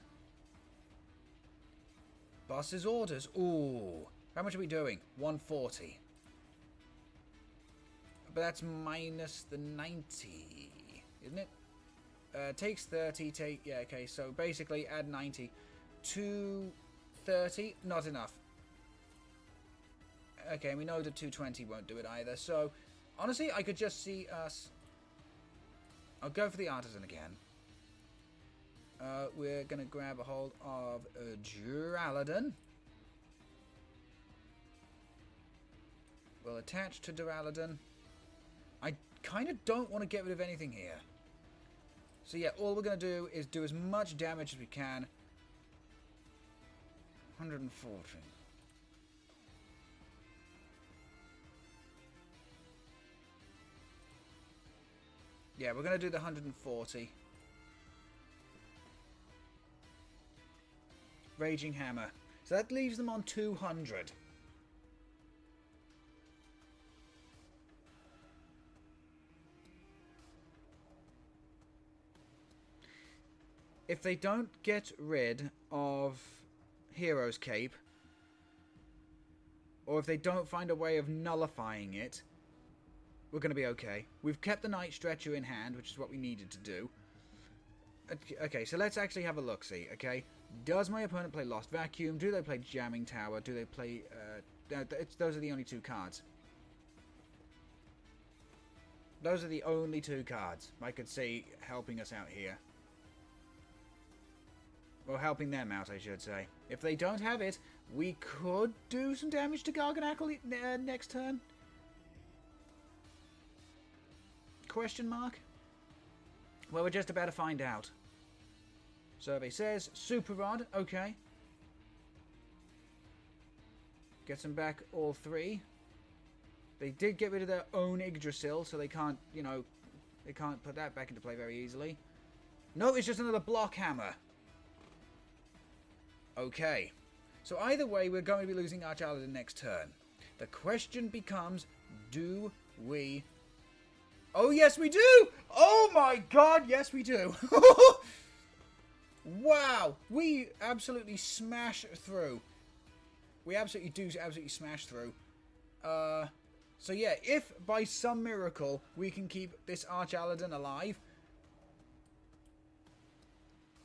Boss's orders. Ooh. How much are we doing? 140. But that's minus the 90, isn't it? Takes 30, yeah, okay, so basically add 90 to 30, not enough. Okay, we know that 220 won't do it either, so honestly, I could just see us... I'll go for the Artisan again. We're going to grab a hold of Archaludon. We'll attach to Archaludon. I kind of don't want to get rid of anything here. So yeah, all we're going to do is do as much damage as we can. 140. Yeah, we're going to do the 140. Raging Hammer. So that leaves them on 200. If they don't get rid of Hero's Cape, or if they don't find a way of nullifying it, we're going to be okay. We've kept the Night Stretcher in hand, which is what we needed to do. Okay, so let's actually have a look-see, okay? Does my opponent play Lost Vacuum? Do they play Jamming Tower? Do they play... those are the only two cards. Those are the only two cards I could see helping us out here. Or helping them out, I should say. If they don't have it, we could do some damage to Garganackle next turn. Question mark? Well, we're just about to find out. Survey says Super Rod. Okay. Gets them back all three. They did get rid of their own Yggdrasil, so they can't, you know, they can't put that back into play very easily. No, it's just another block hammer. Okay. So either way, we're going to be losing Archaludon next turn. The question becomes, do we... Oh, yes, we do! Oh, my God, yes, we do. Wow, we absolutely smash through. We absolutely smash through. So yeah, if by some miracle we can keep this Archaludon alive.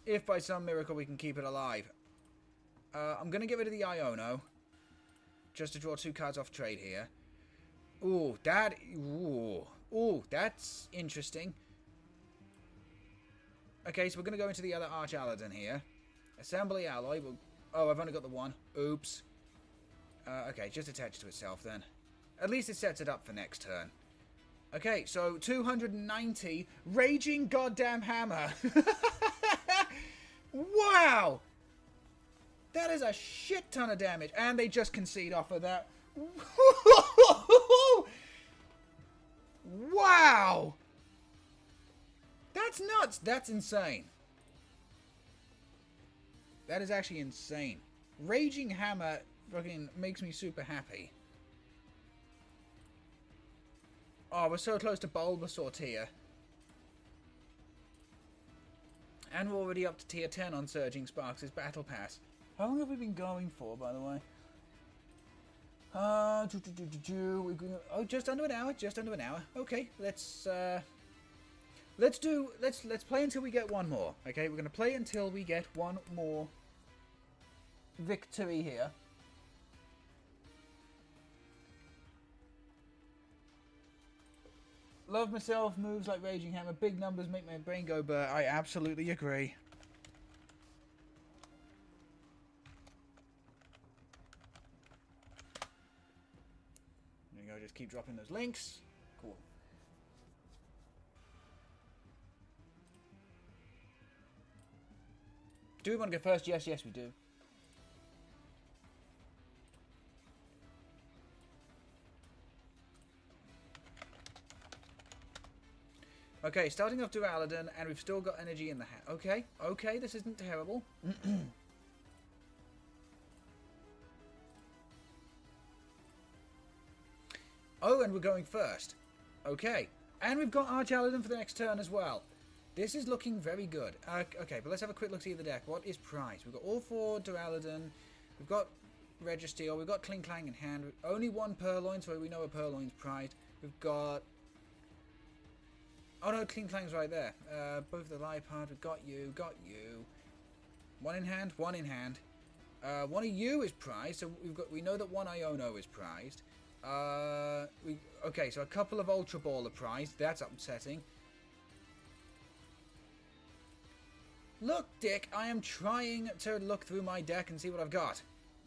If by some miracle we can keep it alive. I'm going to get rid of the Iono. Just to draw two cards off trade here. Ooh, that... Ooh, that's interesting. Okay, so we're going to go into the other Archaludon here. Assembly Alloy. Oh, I've only got the one. Oops. Okay, just attach it to itself then. At least it sets it up for next turn. Okay, so 290. Raging Goddamn Hammer. Wow! That is a shit ton of damage. And they just concede off of that. Wow! That's nuts. That's insane. That is actually insane. Raging Hammer fucking makes me super happy. Oh, we're so close to Bulbasaur tier. And we're already up to tier 10 on Surging Sparks' Battle Pass. How long have we been going for, by the way? Oh, just under an hour. Just under an hour. Okay, let's play until we get one more. Okay, we're gonna play until we get one more victory here. Love myself, moves like Raging Hammer, big numbers make my brain go burr. I absolutely agree. There you go, just keep dropping those links. Cool. Do we want to go first? Yes, yes we do. Okay, starting off Archaludon, and we've still got energy in the hat. Okay, okay, this isn't terrible. Oh, and we're going first. Okay, and we've got Archaludon for the next turn as well. This is looking very good. Okay, but let's have a quick look see at the deck. What is prized? We've got all four Archaludon. We've got Registeel. We've got Kling Clang in hand. Only one Purloin, so we know a Purloin's prized. We've got Oh no, Clean Clang's right there. Both the Liepard, we've got you, got you. One in hand, one in hand. One of you is prized, so we know that one Iono is prized. Okay, so a couple of Ultra Ball are prized. That's upsetting. Look, Dick, I am trying to look through my deck and see what I've got.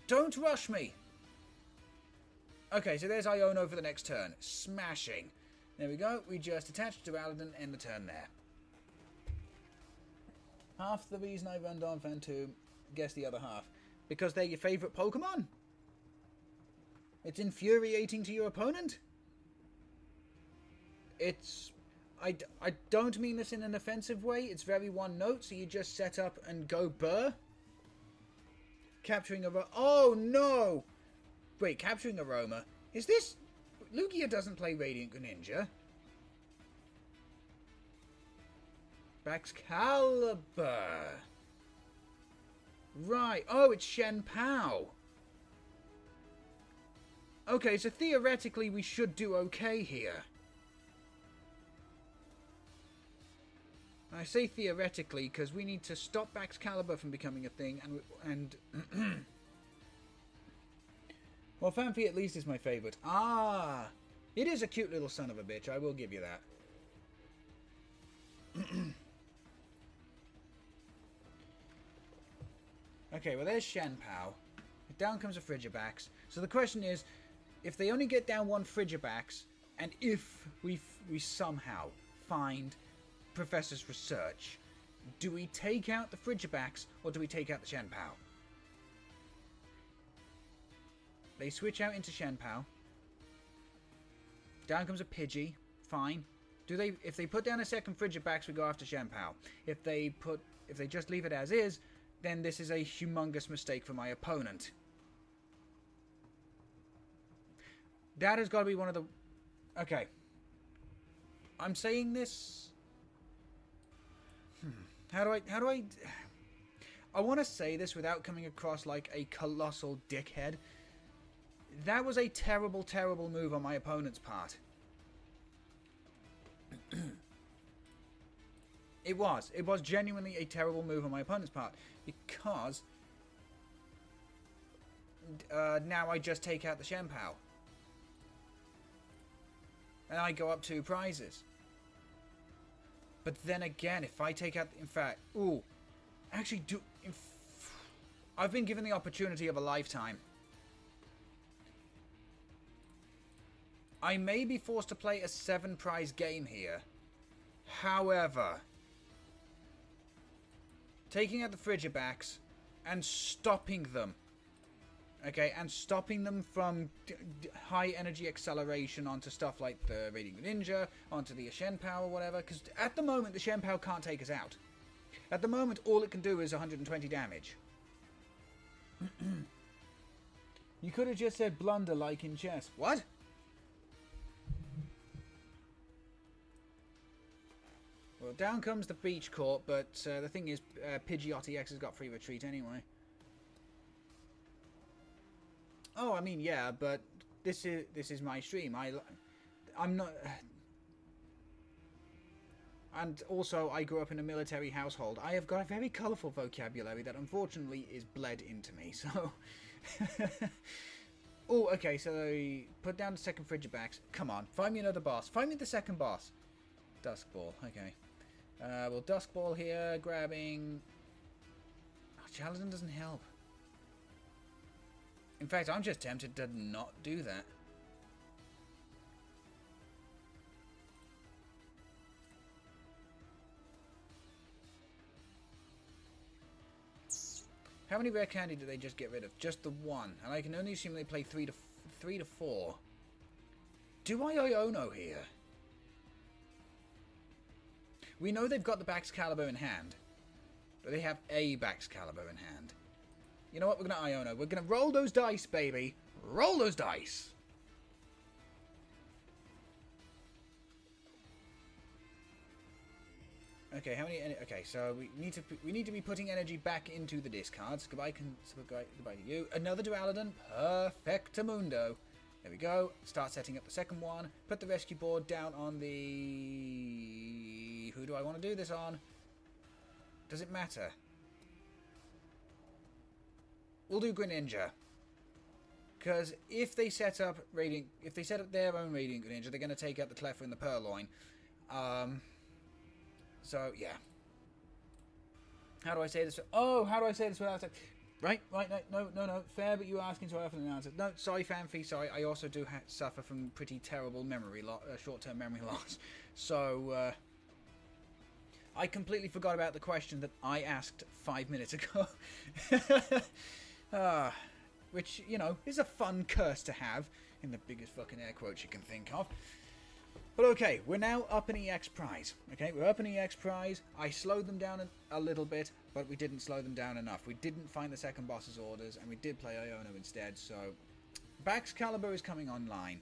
Don't rush me! Okay, so there's Iono for the next turn. Smashing. There we go. We just attached to Archaludon, end the turn there. Half the reason I run Donphan 2, guess the other half. Because they're your favourite Pokemon? It's infuriating to your opponent? It's... I don't mean this in an offensive way. It's very one note, so you just set up and go burr. Capturing a... Oh, no! Wait, capturing Aroma. Is this... Lugia doesn't play Radiant Greninja. Baxcalibur. Right. Oh, it's Shen Pao. Okay, so theoretically we should do okay here. I say theoretically because we need to stop Baxcalibur from becoming a thing, and well, Fanfi at least is my favourite. Ah, it is a cute little son of a bitch. I will give you that. Okay, well there's Shen Pao. Down comes a Frigibax. So the question is, if they only get down one Frigibax, and if we somehow find Professor's research, do we take out the Frigibax or do we take out the Shen Pao? They switch out into Shen Pao. Down comes a Pidgey. Fine. If they put down a second Frigibax, we go after Shen Pao. If they just leave it as is, then this is a humongous mistake for my opponent. That has got to be one of the... Okay. I'm saying this... How do I... I want to say this without coming across like a colossal dickhead. That was a terrible, terrible move on my opponent's part. It was. It was genuinely a terrible move on my opponent's part. Because... now I just take out the Shen Pao. And I go up 2 prizes. But then again, if I take out... In fact... Ooh. Actually, I've been given the opportunity of a lifetime. I may be forced to play a 7-prize game here. However... taking out the Frigibax and stopping them. Okay, and stopping them from high energy acceleration onto stuff like the Radiant Greninja, onto the Shen Pao or whatever, because at the moment the Shen Pao can't take us out. At the moment all it can do is 120 damage. You could have just said blunder like in chess. What? Well, down comes the Beach Court, but the thing is, Pidgeotty X has got free retreat anyway. Oh, I mean, yeah, but this is my stream. I'm not... And also, I grew up in a military household. I have got a very colourful vocabulary that unfortunately is bled into me, so... Oh, okay, so put down the second Frigibax. Come on, find me another boss. Find me the second boss. Dusk Ball, okay. Well, Dusk Ball here, grabbing... Archaludon doesn't help. In fact, I'm just tempted to not do that. How many rare candy did they just get rid of? Just the one. And I can only assume they play 3 to 4. Do I Iono here? We know they've got the Baxcalibur in hand. But they have a Baxcalibur in hand. You know what? We're going to Iono. We're going to roll those dice, baby. Roll those dice. Okay, how many? Okay, so we need to be putting energy back into the discards. Goodbye to you. Another Duraludon. Perfectamundo. There we go. Start setting up the second one. Put the rescue board down on the Who do I want to do this on? Does it matter? We'll do Greninja. Because if they set up their own Radiant Greninja, they're going to take out the Clefairy and the Purloin. So, yeah. How do I say this? Oh, how do I say this without it? Right, no. Fair, but you were asking so I often announce it. No, sorry, Fanfi, sorry. I also do suffer from pretty terrible memory short-term memory loss. So, I completely forgot about the question that I asked 5 minutes ago. Which, you know, is a fun curse to have, in the biggest fucking air quotes you can think of. But okay, we're now up in EX Prize. Okay, we're up in EX Prize. I slowed them down a little bit, but we didn't slow them down enough. We didn't find the second boss's orders, and we did play Iono instead, so... Baxcalibur is coming online.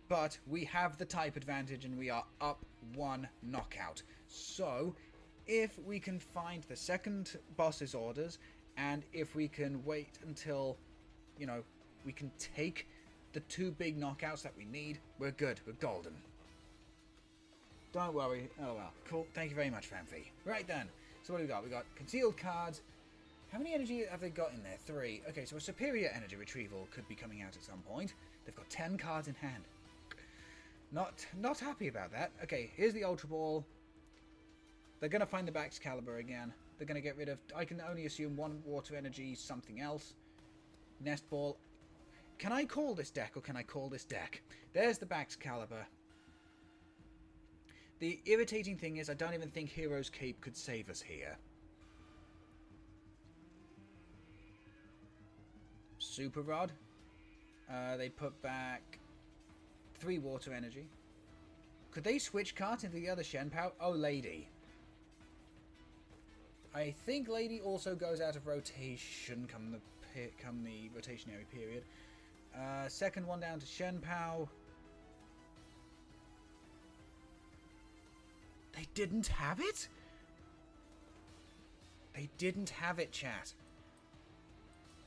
But we have the type advantage, and we are up 1 knockout. So, if we can find the second boss's orders, and if we can wait until, you know, we can take the 2 big knockouts that we need, we're good. We're golden. Don't worry. Oh well. Cool. Thank you very much, Fanfi. Right then. So what do we got? We got concealed cards. How many energy have they got in there? 3. Okay, so a superior energy retrieval could be coming out at some point. They've got 10 cards in hand. Not happy about that. Okay, here's the Ultra Ball. They're going to find the Baxcalibur again. They're going to get rid of... I can only assume 1 water energy, something else. Nest Ball. Can I call this deck, or can I call this deck? There's the Baxcalibur. The irritating thing is I don't even think Hero's Cape could save us here. Super Rod. They put back 3 water energy. Could they switch cards into the other Shenpao? Oh, Lady. I think Lady also goes out of rotation come the rotationary period. Second one down to Shenpao. They didn't have it? They didn't have it, chat.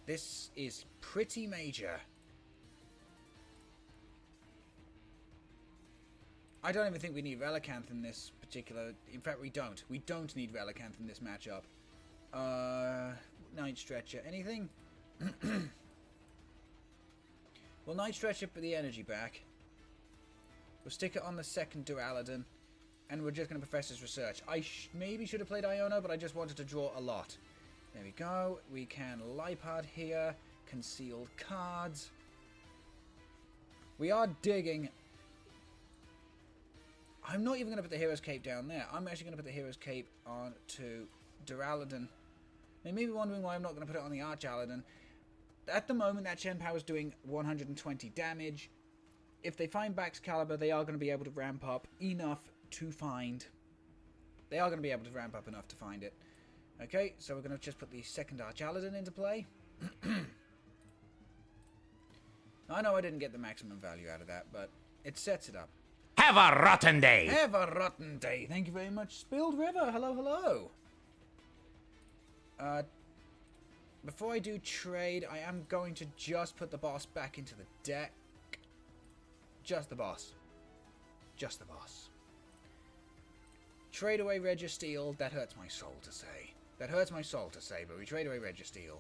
This is pretty major. I don't even think we need Relicanth in this particular... In fact, we don't. We don't need Relicanth in this matchup. Night Stretcher. Anything? Well, Night Stretcher put the energy back. We'll stick it on the second Duraludon. And we're just going to Professor's Research. I maybe should have played Iono, but I just wanted to draw a lot. There we go. We can Liepard here. Concealed cards. We are digging. I'm not even going to put the Hero's Cape down there. I'm actually going to put the Hero's Cape on to Duraludon. They may be wondering why I'm not going to put it on the Archaludon. At the moment, that Shenpao is doing 120 damage. If they find Baxcalibur, they are going to be able to ramp up enough to find... They are going to be able to ramp up enough to find it. Okay, so we're going to just put the second Archaludon into play. I know I didn't get the maximum value out of that, but it sets it up. Have a rotten day! Have a rotten day! Thank you very much, Spilled River. Hello, hello. Before I do trade, I am going to just put the boss back into the deck. Just the boss. Just the boss. Trade away Registeel. That hurts my soul to say. That hurts my soul to say, but we trade away Registeel.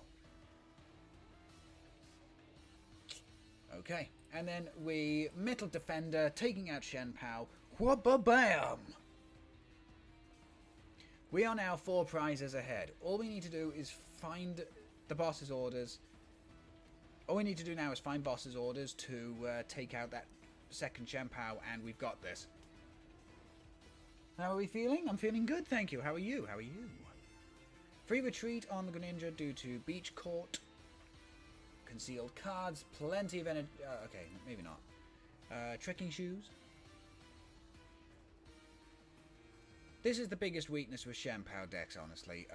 Okay. And then we Metal Defender, taking out Shenpao. Wha-ba-bam! We are now 4 prizes ahead. All we need to do is find the boss's orders. All we need to do now is find boss's orders to take out that second Shenpao, and we've got this. How are we feeling? I'm feeling good, thank you. How are you? How are you? Free retreat on the Greninja due to Beach Court. Concealed cards. Plenty of energy. Okay, maybe not. Trekking shoes. This is the biggest weakness with Shenpao decks, honestly.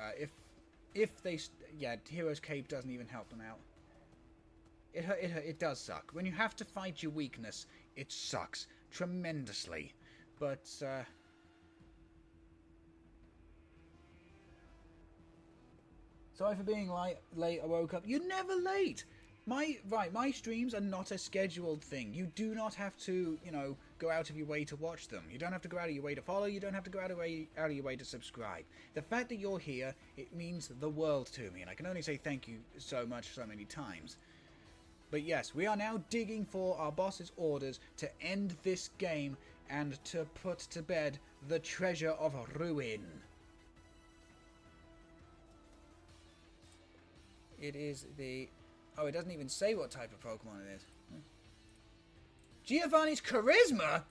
If they... Yeah, Hero's Cape doesn't even help them out. It does suck. When you have to fight your weakness, it sucks tremendously. But, sorry for being late. I woke up. You're never late! My streams are not a scheduled thing. You do not have to, you know, go out of your way to watch them. You don't have to go out of your way to follow. You don't have to go out of your way to subscribe. The fact that you're here, it means the world to me, and I can only say thank you so much so many times. But yes, we are now digging for our boss's orders to end this game and to put to bed the treasure of ruin. It is the... Oh, it doesn't even say what type of Pokemon it is. Giovanni's Charisma?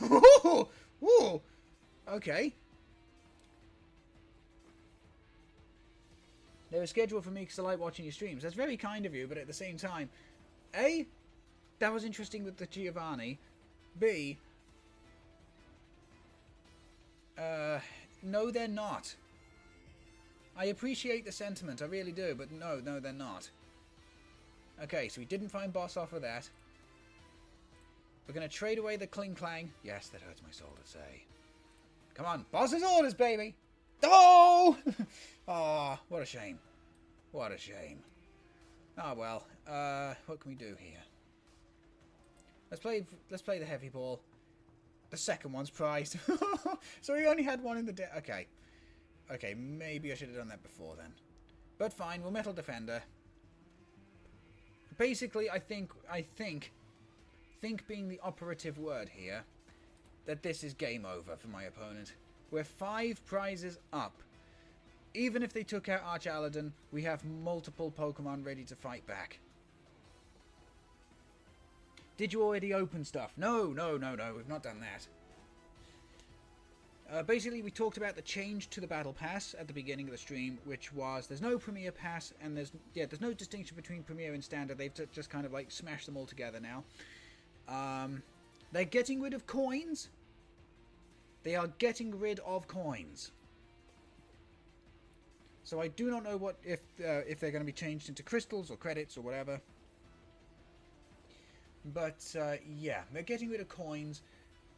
Ooh, ooh. Okay. They were scheduled for me because I like watching your streams. That's very kind of you, but at the same time, A, that was interesting with the Giovanni. B, no, they're not. I appreciate the sentiment, I really do, but no, they're not. Okay, so we didn't find boss off of that. We're going to trade away the Kling Clang. Yes, that hurts my soul to say. Come on, boss's orders, baby! Oh! Oh, what a shame. What a shame. Ah, well, what can we do here? Let's play the heavy ball. The second one's prized. So we only had one in the deck. Okay. Okay, maybe I should have done that before then. But fine, we'll Metal Defender. Basically, I think being the operative word here, that this is game over for my opponent. We're 5 prizes up. Even if they took out Archaludon, we have multiple Pokemon ready to fight back. Did you already open stuff? No, we've not done that. Basically, we talked about the change to the Battle Pass at the beginning of the stream, which was there's no Premier Pass, and there's no distinction between Premier and Standard. They've just kind of like smashed them all together now. They're getting rid of coins. They are getting rid of coins. So I do not know what if they're going to be changed into crystals or credits or whatever. But yeah, they're getting rid of coins.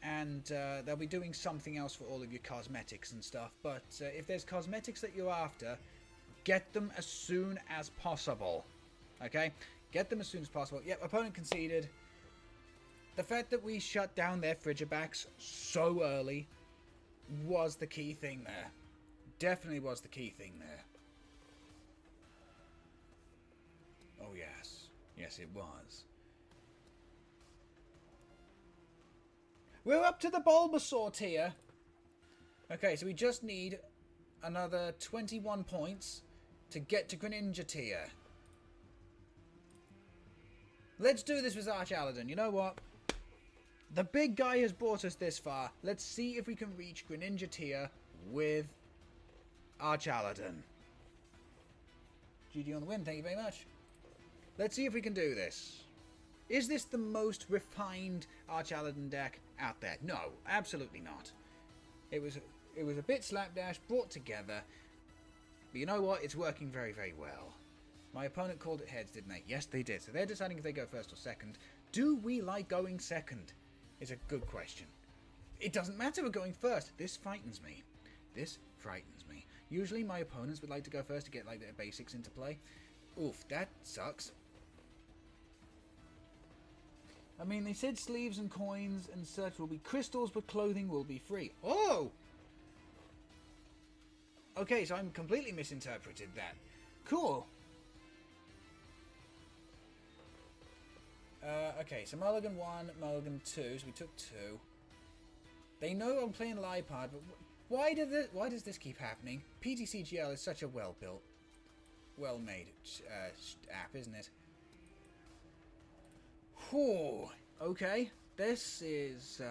And they'll be doing something else for all of your cosmetics and stuff. But if there's cosmetics that you're after, get them as soon as possible. Okay? Get them as soon as possible. Yep, opponent conceded. The fact that we shut down their Frigibacks so early was the key thing there. Definitely was the key thing there. Oh, yes. Yes, it was. We're up to the Bulbasaur tier. Okay, so we just need another 21 points to get to Greninja tier. Let's do this with Archaludon. You know what? The big guy has brought us this far. Let's see if we can reach Greninja tier with Archaludon. GG on the win, thank you very much. Let's see if we can do this. Is this the most refined Archaludon deck out there? No, absolutely not. It was a bit slapdash, brought together. But you know what? It's working very, very well. My opponent called it heads, didn't they? Yes, they did. So they're deciding if they go first or second. Do we like going second? Is a good question. It doesn't matter we're going first. This frightens me. This frightens me. Usually my opponents would like to go first to get like their basics into play. Oof, that sucks. I mean, they said sleeves and coins and such will be crystals, but clothing will be free. Oh! Okay, so I'm completely misinterpreted that. Cool. Okay, so Mulligan 1, Mulligan 2, so we took 2. They know I'm playing Liepard, but why does this keep happening? PTCGL is such a well-built, well-made app, isn't it? Whew. Okay, this is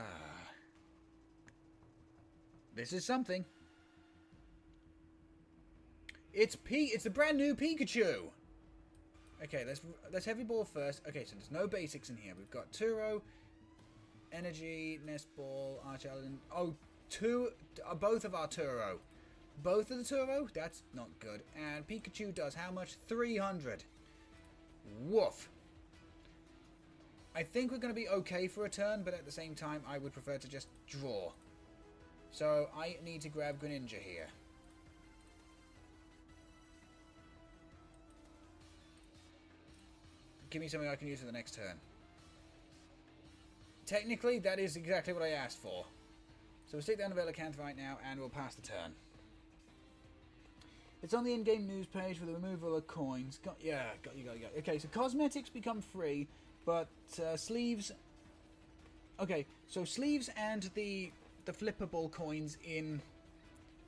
something. It's the brand new Pikachu. Okay, let's heavy ball first. Okay, so there's no basics in here. We've got Turo, Energy, Nest Ball, Archaludon. Oh, both of our Turo. Both of the Turo? That's not good. And Pikachu does how much? 300. Woof. I think we're going to be okay for a turn, but at the same time, I would prefer to just draw. So I need to grab Greninja here. Give me something I can use for the next turn. Technically, that is exactly what I asked for. So we'll stick down to Relicanth right now, and we'll pass the turn. It's on the in-game news page for the removal of coins. Got you. Okay, so cosmetics become free, but sleeves... Okay, so sleeves and the flippable coins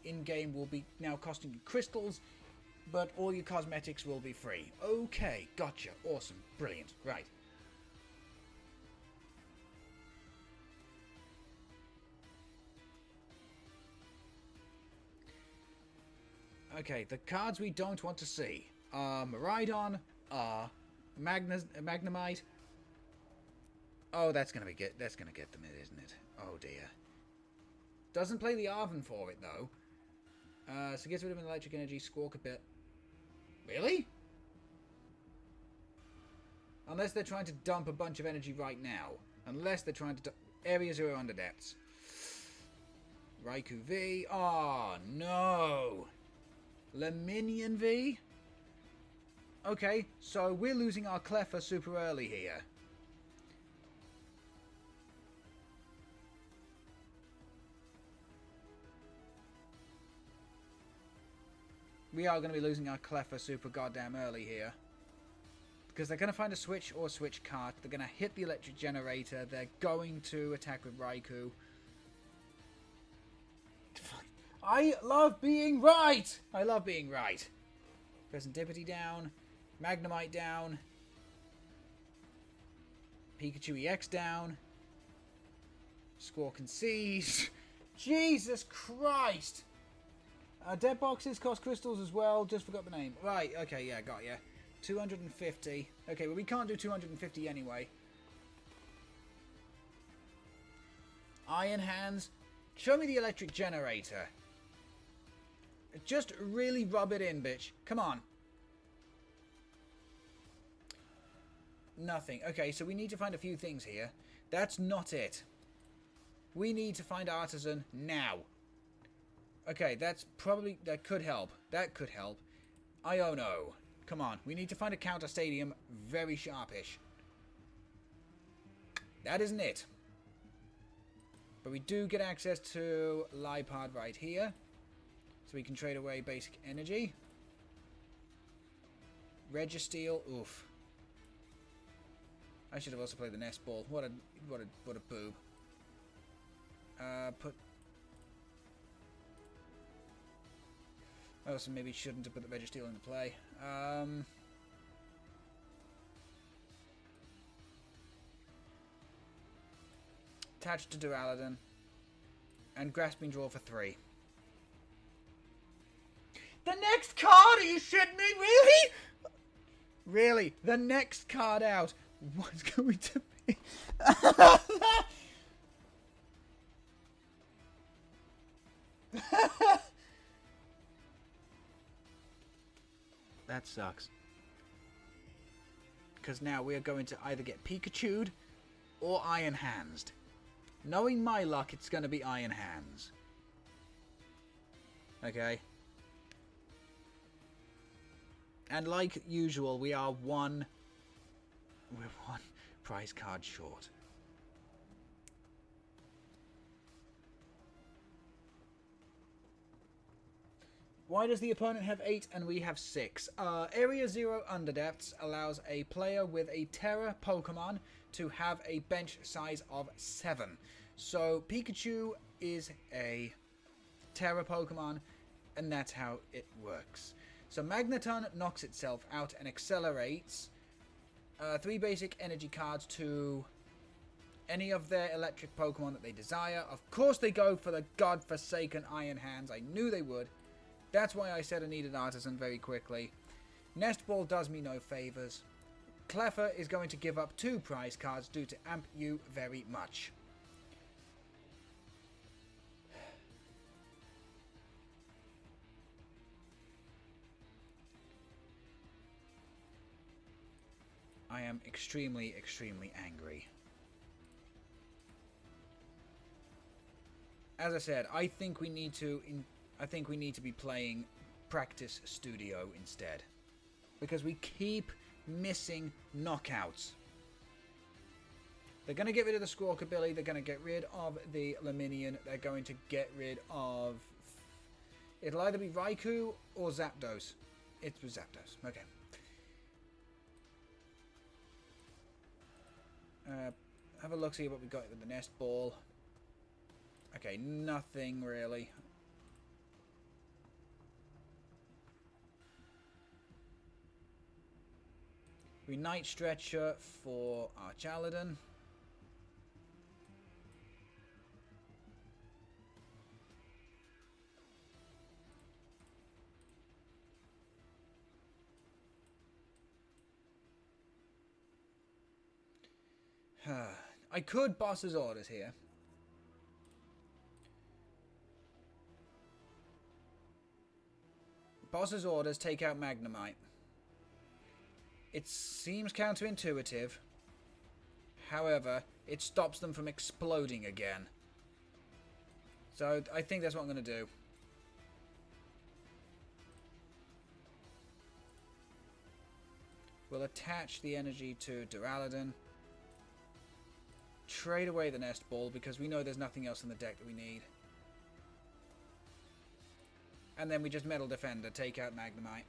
in-game will be now costing you crystals, but all your cosmetics will be free. Okay, gotcha. Awesome. Brilliant. Right. Okay, the cards we don't want to see are Miraidon, Magnemite. Oh, that's gonna be get. That's gonna get them, isn't it? Oh dear. Doesn't play the Arven for it though. So gets rid of an electric energy, squawk a bit. Really? Unless they're trying to dump a bunch of energy right now. Unless they're trying to Area 0 under depths. Raikou V. Oh no. Leminion V? Okay, so we're losing our Cleffa super early here. We are going to be losing our Cleffa super goddamn early here. Because they're going to find a switch or switch cart. They're going to hit the electric generator. They're going to attack with Raikou. I love being right! I love being right. Presentipity down. Magnemite down. Pikachu EX down. Squawk and Seize. Jesus Christ! Dead boxes cost crystals as well. Just forgot the name. Right, okay, yeah, got ya. 250. Okay, well we can't do 250 anyway. Iron Hands. Show me the electric generator. Just really rub it in, bitch. Come on. Nothing. Okay, so we need to find a few things here. That's not it. We need to find Artisan now. Okay, that's probably... That could help. That could help. Iono. Come on. We need to find a counter stadium very sharpish. That isn't it. But we do get access to Liepard right here. So we can trade away basic energy. Registeel. Oof. I should have also played the nest ball. What a boob. Put... I also maybe shouldn't have put the Registeel into play. Attached to Archaludon. And Grasping Draw for 3. The next card? Are you shitting me? Really? Really? The next card out. What's going to be? That sucks. Because now we are going to either get Pikachu'd or Iron Hands'd. Knowing my luck, it's going to be Iron Hands. Okay. And like usual, we're one prize card short. Why does the opponent have 8 and we have 6? Area 0 Underdepths allows a player with a Terra Pokemon to have a bench size of 7. So Pikachu is a Terra Pokemon, and that's how it works. So Magneton knocks itself out and accelerates 3 basic energy cards to any of their electric Pokemon that they desire. Of course they go for the godforsaken Iron Hands. I knew they would. That's why I said I needed Artisan very quickly. Nest Ball does me no favours. Cleffa is going to give up 2 prize cards due to amp you very much. I am extremely, extremely angry. As I said, I think we need to be playing Practice Studio instead, because we keep missing knockouts. They're going to get rid of the Squawkabilly. They're going to get rid of the Laminion. They're going to get rid of... It'll either be Raikou or Zapdos. It was Zapdos. Okay. Have a look, see what we got with the Nest Ball. Okay, nothing really. We Night Stretcher for Archaludon. I could boss's orders here. Boss's orders take out Magnemite. It seems counterintuitive. However, it stops them from exploding again. So I think that's what I'm going to do. We'll attach the energy to Duraludon. Trade away the Nest Ball because we know there's nothing else in the deck that we need. And then we just Metal Defender, take out Magnemite.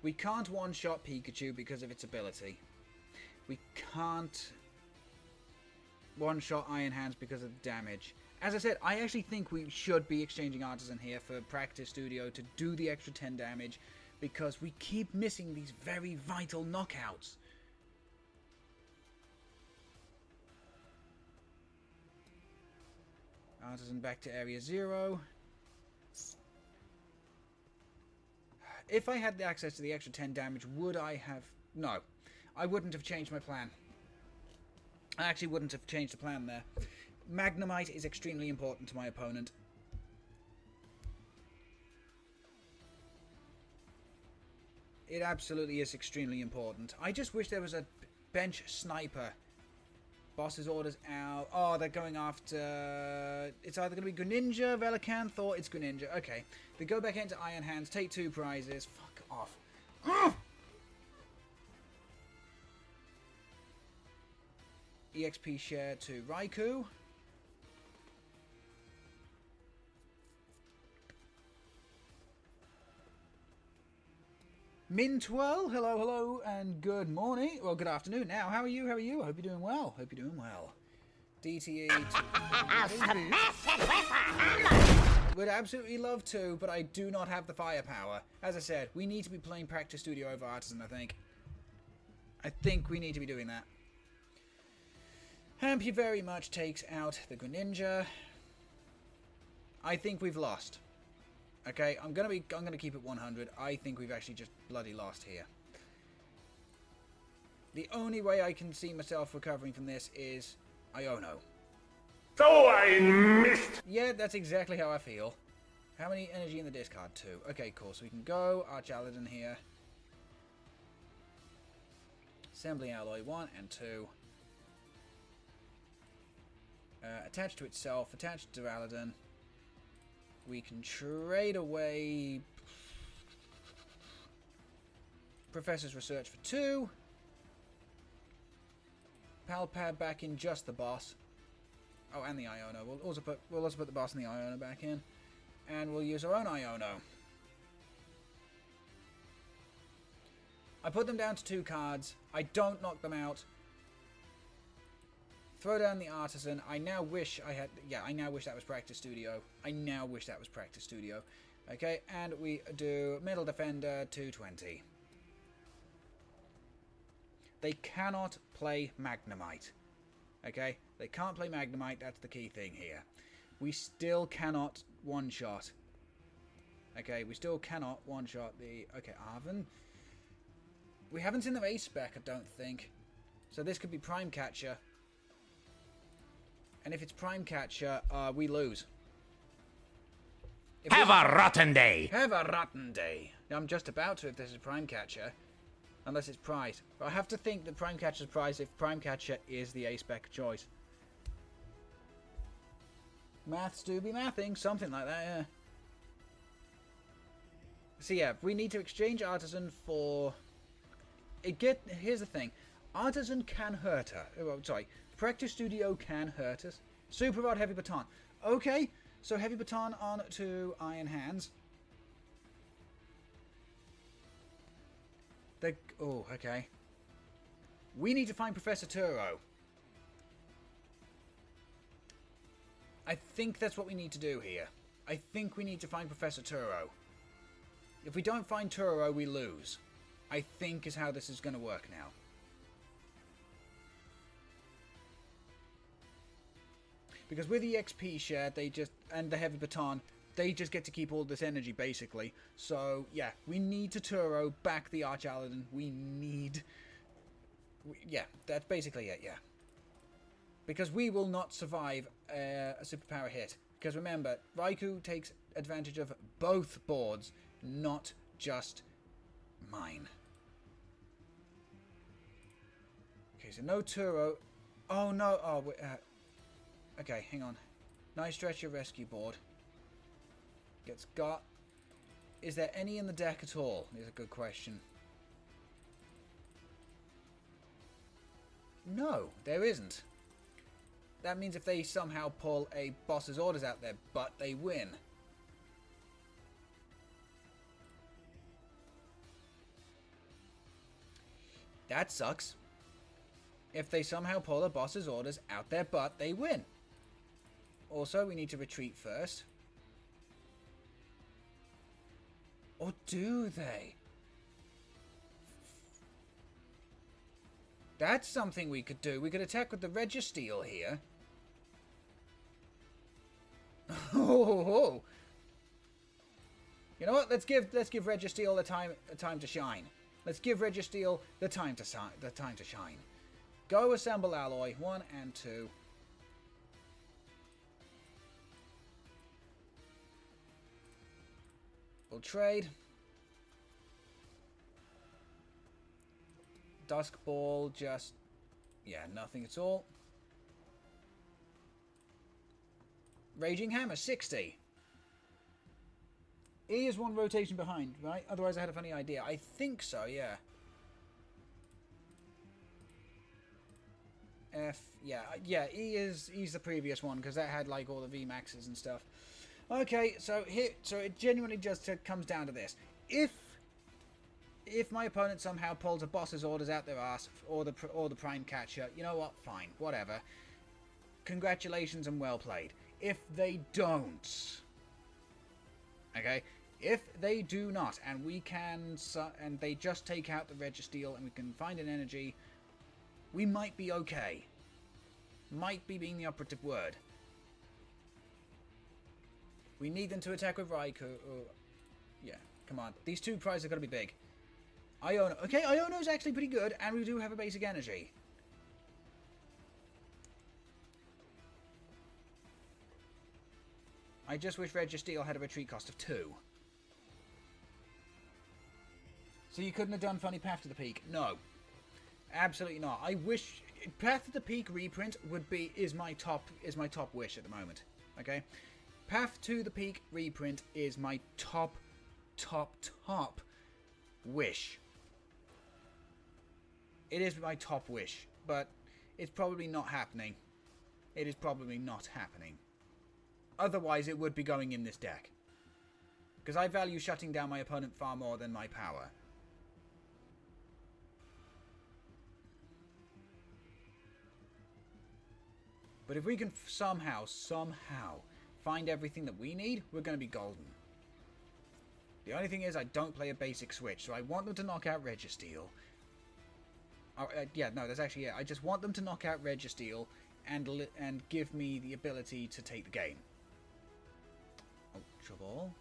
We can't one-shot Pikachu because of its ability. We can't one-shot Iron Hands because of the damage. As I said, I actually think we should be exchanging Artisan here for Practice Studio to do the extra 10 damage because we keep missing these very vital knockouts. Artisan back to Area 0. If I had the access to the extra 10 damage, would I have... No. I wouldn't have changed my plan. I actually wouldn't have changed the plan there. Magnemite is extremely important to my opponent. It absolutely is extremely important. I just wish there was a bench sniper. Boss's orders out. Oh, they're going after... It's either going to be Greninja, Relicanth, or it's Greninja. Okay. They go back into Iron Hands, take 2 prizes. Fuck off. Ugh! EXP share to Raikou. Mintwell, hello, hello, and good morning. Well, good afternoon now. How are you? How are you? I hope you're doing well. Hope you're doing well. DTE. Would absolutely love to, but I do not have the firepower. As I said, we need to be playing Practice Studio over Artisan, I think. I think we need to be doing that. Thank you very much takes out the Greninja. I think we've lost. Okay, I'm gonna keep it 100. I think we've actually just bloody lost here. The only way I can see myself recovering from this is Iono. So I missed! Yeah, that's exactly how I feel. How many energy in the discard? 2. Okay, cool. So we can go Archaludon here. Assembly Alloy 1 and 2. Attached to itself, attached to Duraludon. We can trade away Professor's Research for 2. Palpad back in just the boss. Oh, and the Iono. We'll also put the boss and the Iono back in. And we'll use our own Iono. I put them down to 2 cards. I don't knock them out. Throw down the Artisan. I now wish I had... Yeah, I now wish that was Practice Studio. I now wish that was Practice Studio. Okay, and we do Metal Defender 220. They cannot play Magnemite. Okay? They can't play Magnemite. That's the key thing here. We still cannot one-shot. Okay, we still cannot one-shot the... Okay, Arven. We haven't seen the race spec, I don't think. So this could be Prime Catcher. And if it's Prime Catcher, we lose. Have a rotten day! Have a rotten day. I'm just about to if this is Prime Catcher. Unless it's Prize. But I have to think that Prime Catcher's Prize if Prime Catcher is the A-spec choice. Maths do be mathing. Something like that, yeah. So yeah, we need to exchange Artisan for... Here's the thing. Artisan can hurt her. Oh, sorry. Practice Studio can hurt us. Super Rod, Heavy Baton. Okay, so Heavy Baton on to Iron Hands. Oh, okay. We need to find Professor Turo. I think that's what we need to do here. I think we need to find Professor Turo. If we don't find Turo, we lose. I think is how this is going to work now. Because with the XP share, and the Heavy Baton, they just get to keep all this energy, basically. So, yeah, we need to Turo back the Archaludon. Yeah, that's basically it, yeah. Because we will not survive a superpower hit. Because remember, Raikou takes advantage of both boards, not just mine. Okay, so no Turo. Oh, no. Oh, okay, hang on. Nice stretch your rescue board. Gets got. Is there any in the deck at all? Is a good question. No, there isn't. That means if they somehow pull a boss's orders out their butt, they win. That sucks. If they somehow pull a boss's orders out their butt, they win. Also, we need to retreat first. Or do they? That's something we could do. We could attack with the Registeel here. Oh. You know what? Let's give Registeel the time to shine. Let's give Registeel the time to shine. Go assemble alloy 1 and 2. We'll trade. Dusk Ball, just... yeah, nothing at all. Raging Hammer, 60. E is 1 rotation behind, right? Otherwise I had a funny idea. I think so, yeah. F, yeah, E's the previous one, because that had, like, all the VMAXs and stuff. Okay, so it genuinely just comes down to this. If my opponent somehow pulls a boss's orders out their ass, or the Prime Catcher, you know what? Fine, whatever. Congratulations and well played. If they don't, okay, if they do not, and and they just take out the Registeel, and we can find an energy, we might be okay. Might be being the operative word. We need them to attack with Raikou. Yeah, come on. These two prizes are going to be big. Iono. Okay, Iono's actually pretty good, and we do have a basic energy. I just wish Registeel had a retreat cost of 2. So you couldn't have done Funny Path to the Peak? No. Absolutely not. I wish... Path to the Peak reprint is my top wish at the moment. Okay? Path to the Peak reprint is my top wish. It is my top wish, but it's probably not happening. It is probably not happening. Otherwise, it would be going in this deck. Because I value shutting down my opponent far more than my power. But if we can somehow find everything that we need, we're going to be golden. The only thing is I don't play a basic switch, so I want them to knock out Registeel. Yeah, no, that's actually it. I just want them to knock out Registeel and give me the ability to take the game. Ultra Ball.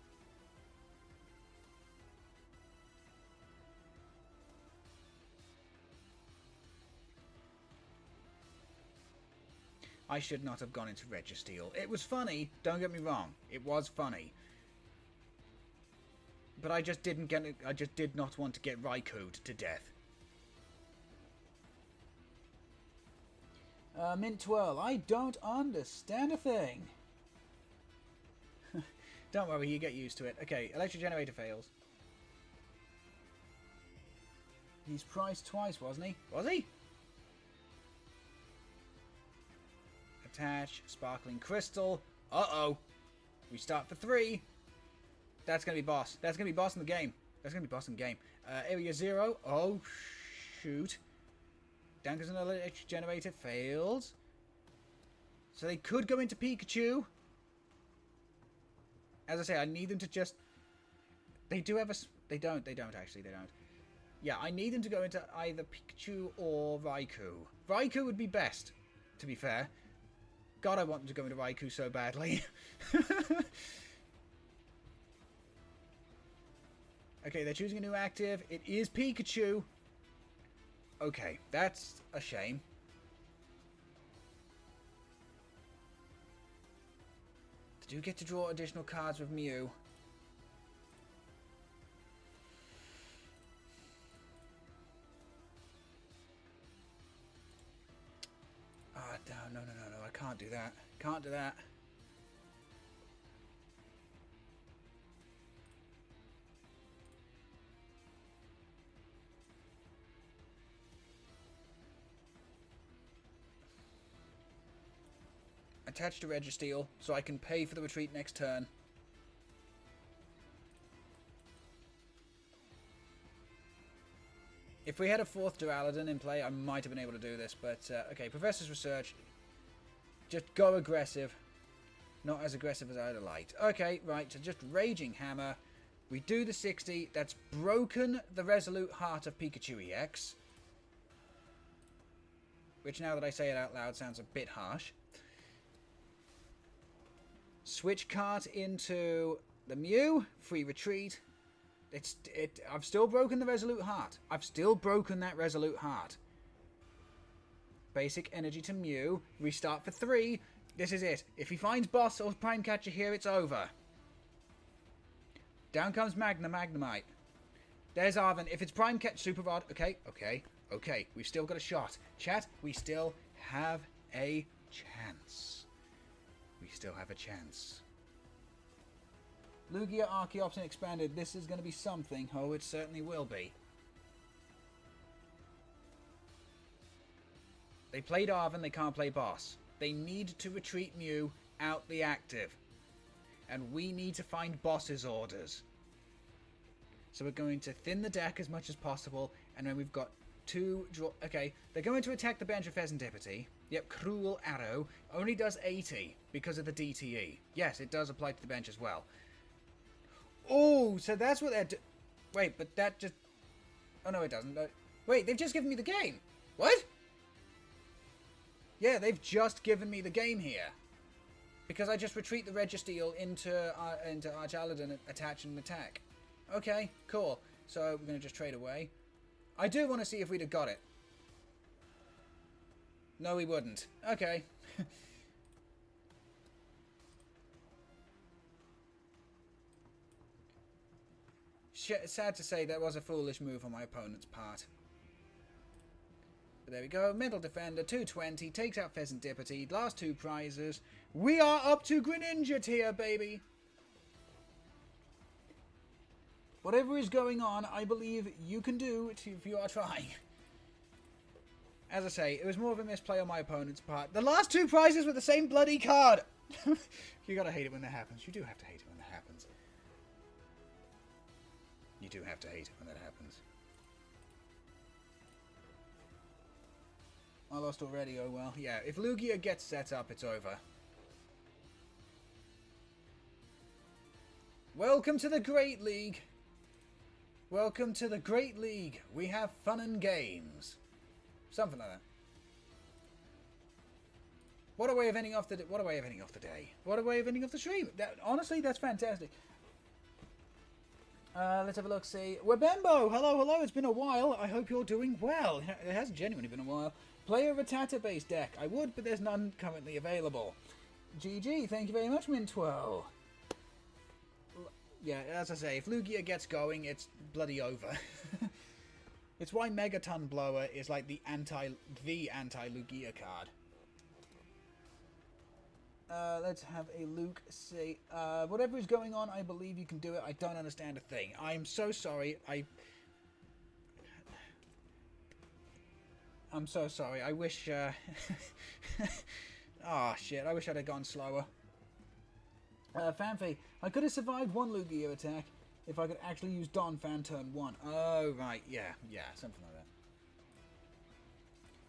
I should not have gone into Registeel. It was funny, don't get me wrong. It was funny. But I just didn't get it. I just did not want to get Raikou'd to death. Mint Twirl, I don't understand a thing. Don't worry, you get used to it. Okay, electric generator fails. He's priced twice, wasn't he? Was he? Attach, sparkling crystal. Uh-oh. We start for 3. That's going to be boss. That's going to be boss in the game. That's going to be boss in the game. Area 0. Oh, shoot. Down goes another electric generator. Fails. So they could go into Pikachu. As I say, I need them to just... They do have a... They don't actually. They don't. Yeah, I need them to go into either Pikachu or Raikou. Raikou would be best, to be fair. God, I want them to go into Raikou so badly. Okay, they're choosing a new active. It is Pikachu. Okay, that's a shame. They do get to draw additional cards with Mew. Ah, no, I can't do that. Can't do that. Attach to Registeel so I can pay for the retreat next turn. If we had a 4th Duraludon in play, I might have been able to do this, but okay, Professor's Research. Just go aggressive. Not as aggressive as I'd have liked. Okay, right, so just Raging Hammer. We do the 60. That's broken the Resolute Heart of Pikachu EX. Which, now that I say it out loud, sounds a bit harsh. Switch card into the Mew. Free retreat. I've still broken the Resolute Heart. I've still broken that Resolute Heart. Basic energy to Mew. Restart for 3. This is it. If he finds boss or Prime Catcher here, it's over. Down comes Magnemite. There's Arven. If it's Prime Catch, Super Rod. Okay. We've still got a shot. Chat, we still have a chance. We still have a chance. Lugia, Archeops, and Expanded. This is going to be something. Oh, it certainly will be. They played Arven, they can't play boss. They need to retreat Mew out the active. And we need to find boss's orders. So we're going to thin the deck as much as possible. And then we've got 2 draw... Okay, they're going to attack the bench of Pheasantipity. Yep, Cruel Arrow. Only does 80 because of the DTE. Yes, it does apply to the bench as well. Oh, so that's what they're... Wait, but that just... Oh, no, it doesn't. Wait, they've just given me the game. What? Yeah, they've just given me the game here. Because I just retreat the Registeel into Archaludon and attach and attack. Okay, cool. So we're going to just trade away. I do want to see if we'd have got it. No, we wouldn't. Okay. Sad to say, that was a foolish move on my opponent's part. But there we go. Mental Defender, 220. Takes out Pheasantipity. Last 2 prizes. We are up to Greninja tier, baby. Whatever is going on, I believe you can do it if you are trying. As I say, it was more of a misplay on my opponent's part. The last 2 prizes were the same bloody card. You gotta hate it when that happens. You do have to hate it when that happens. You do have to hate it when that happens. I lost already, oh well. Yeah, if Lugia gets set up, it's over. Welcome to the Great League. Welcome to the Great League. We have fun and games. Something like that. What a way of ending off the day. What a way of ending off the day. What a way of ending off the stream. Honestly, that's fantastic. Let's have a look, see. Webembo, hello, it's been a while. I hope you're doing well. It has genuinely been a while. Player Rattata base deck. I would, but there's none currently available. GG, thank you very much, Mintwell. Yeah, as I say, if Lugia gets going, it's bloody over. It's why Megaton Blower is like the anti-Lugia card. Let's have a Luke say, whatever is going on, I believe you can do it. I don't understand a thing. I'm so sorry. I'm so sorry. I wish, oh, shit. I wish I'd have gone slower. Fanfy, I could have survived one Lugia attack if I could actually use Donphan turn 1. Oh, right. Yeah, something like that.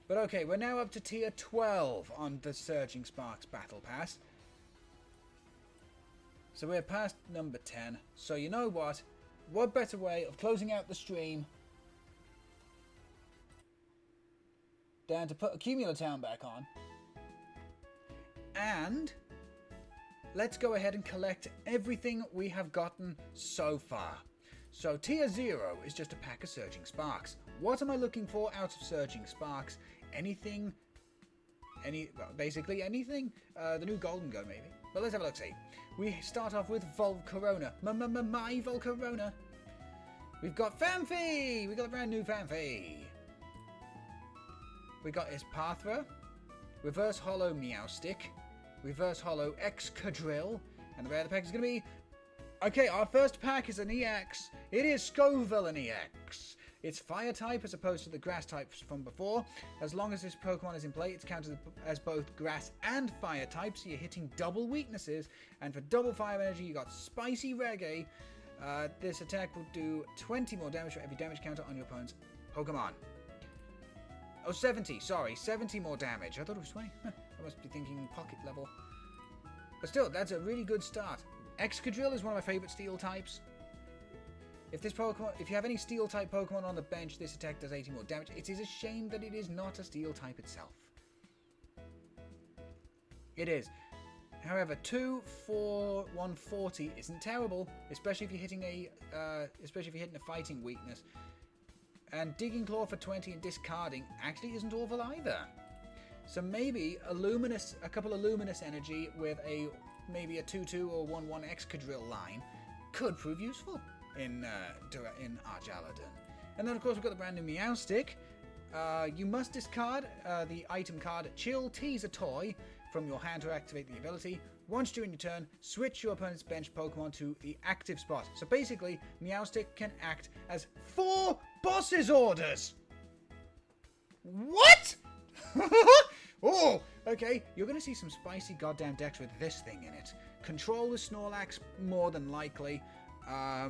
But okay, we're now up to tier 12 on the Surging Sparks Battle Pass. So we're past number 10. So you know what? What better way of closing out the stream than to put Accumulatown back on. And let's go ahead and collect everything we have gotten so far. So tier 0 is just a pack of Surging Sparks. What am I looking for out of Surging Sparks? Anything, basically anything. The new Golden Gun maybe. But let's have a look, see. We start off with Volcarona. My Volcarona. We've got Fanfy! We got a brand new Fanfy. We got his Pathra, Reverse Hollow Meowstick, Reverse Hollow Excadrill, and the rare of the pack is going to be... Okay, our first pack is an EX. It is Scoville, an EX. It's Fire type as opposed to the Grass types from before. As long as this Pokemon is in play, it's counted as both Grass and Fire type, so you're hitting double weaknesses. And for double Fire energy, you got Spicy Reggae. This attack will do 20 more damage for every damage counter on your opponent's Pokemon. Oh, 70, sorry, 70 more damage. I thought it was 20. I must be thinking pocket level. But still, that's a really good start. Excadrill is one of my favourite steel types. If you have any steel type Pokemon on the bench, this attack does 80 more damage. It is a shame that it is not a steel type itself. It is. However, 2 for 140 isn't terrible, especially if you're hitting a fighting weakness. And Digging Claw for 20 and discarding actually isn't awful either. So maybe a couple of Luminous Energy with maybe a 2-2 or 1-1 Excadrill line could prove useful in Archaludon. And then of course we've got the brand new Meowstick. You must discard the item card Chill Tease a Toy from your hand to activate the ability. Once during your turn, switch your opponent's bench Pokemon to the active spot. So basically, Meowstick can act as 4 boss's orders! What?! Oh, okay, you're going to see some spicy goddamn decks with this thing in it. Control with Snorlax, more than likely. I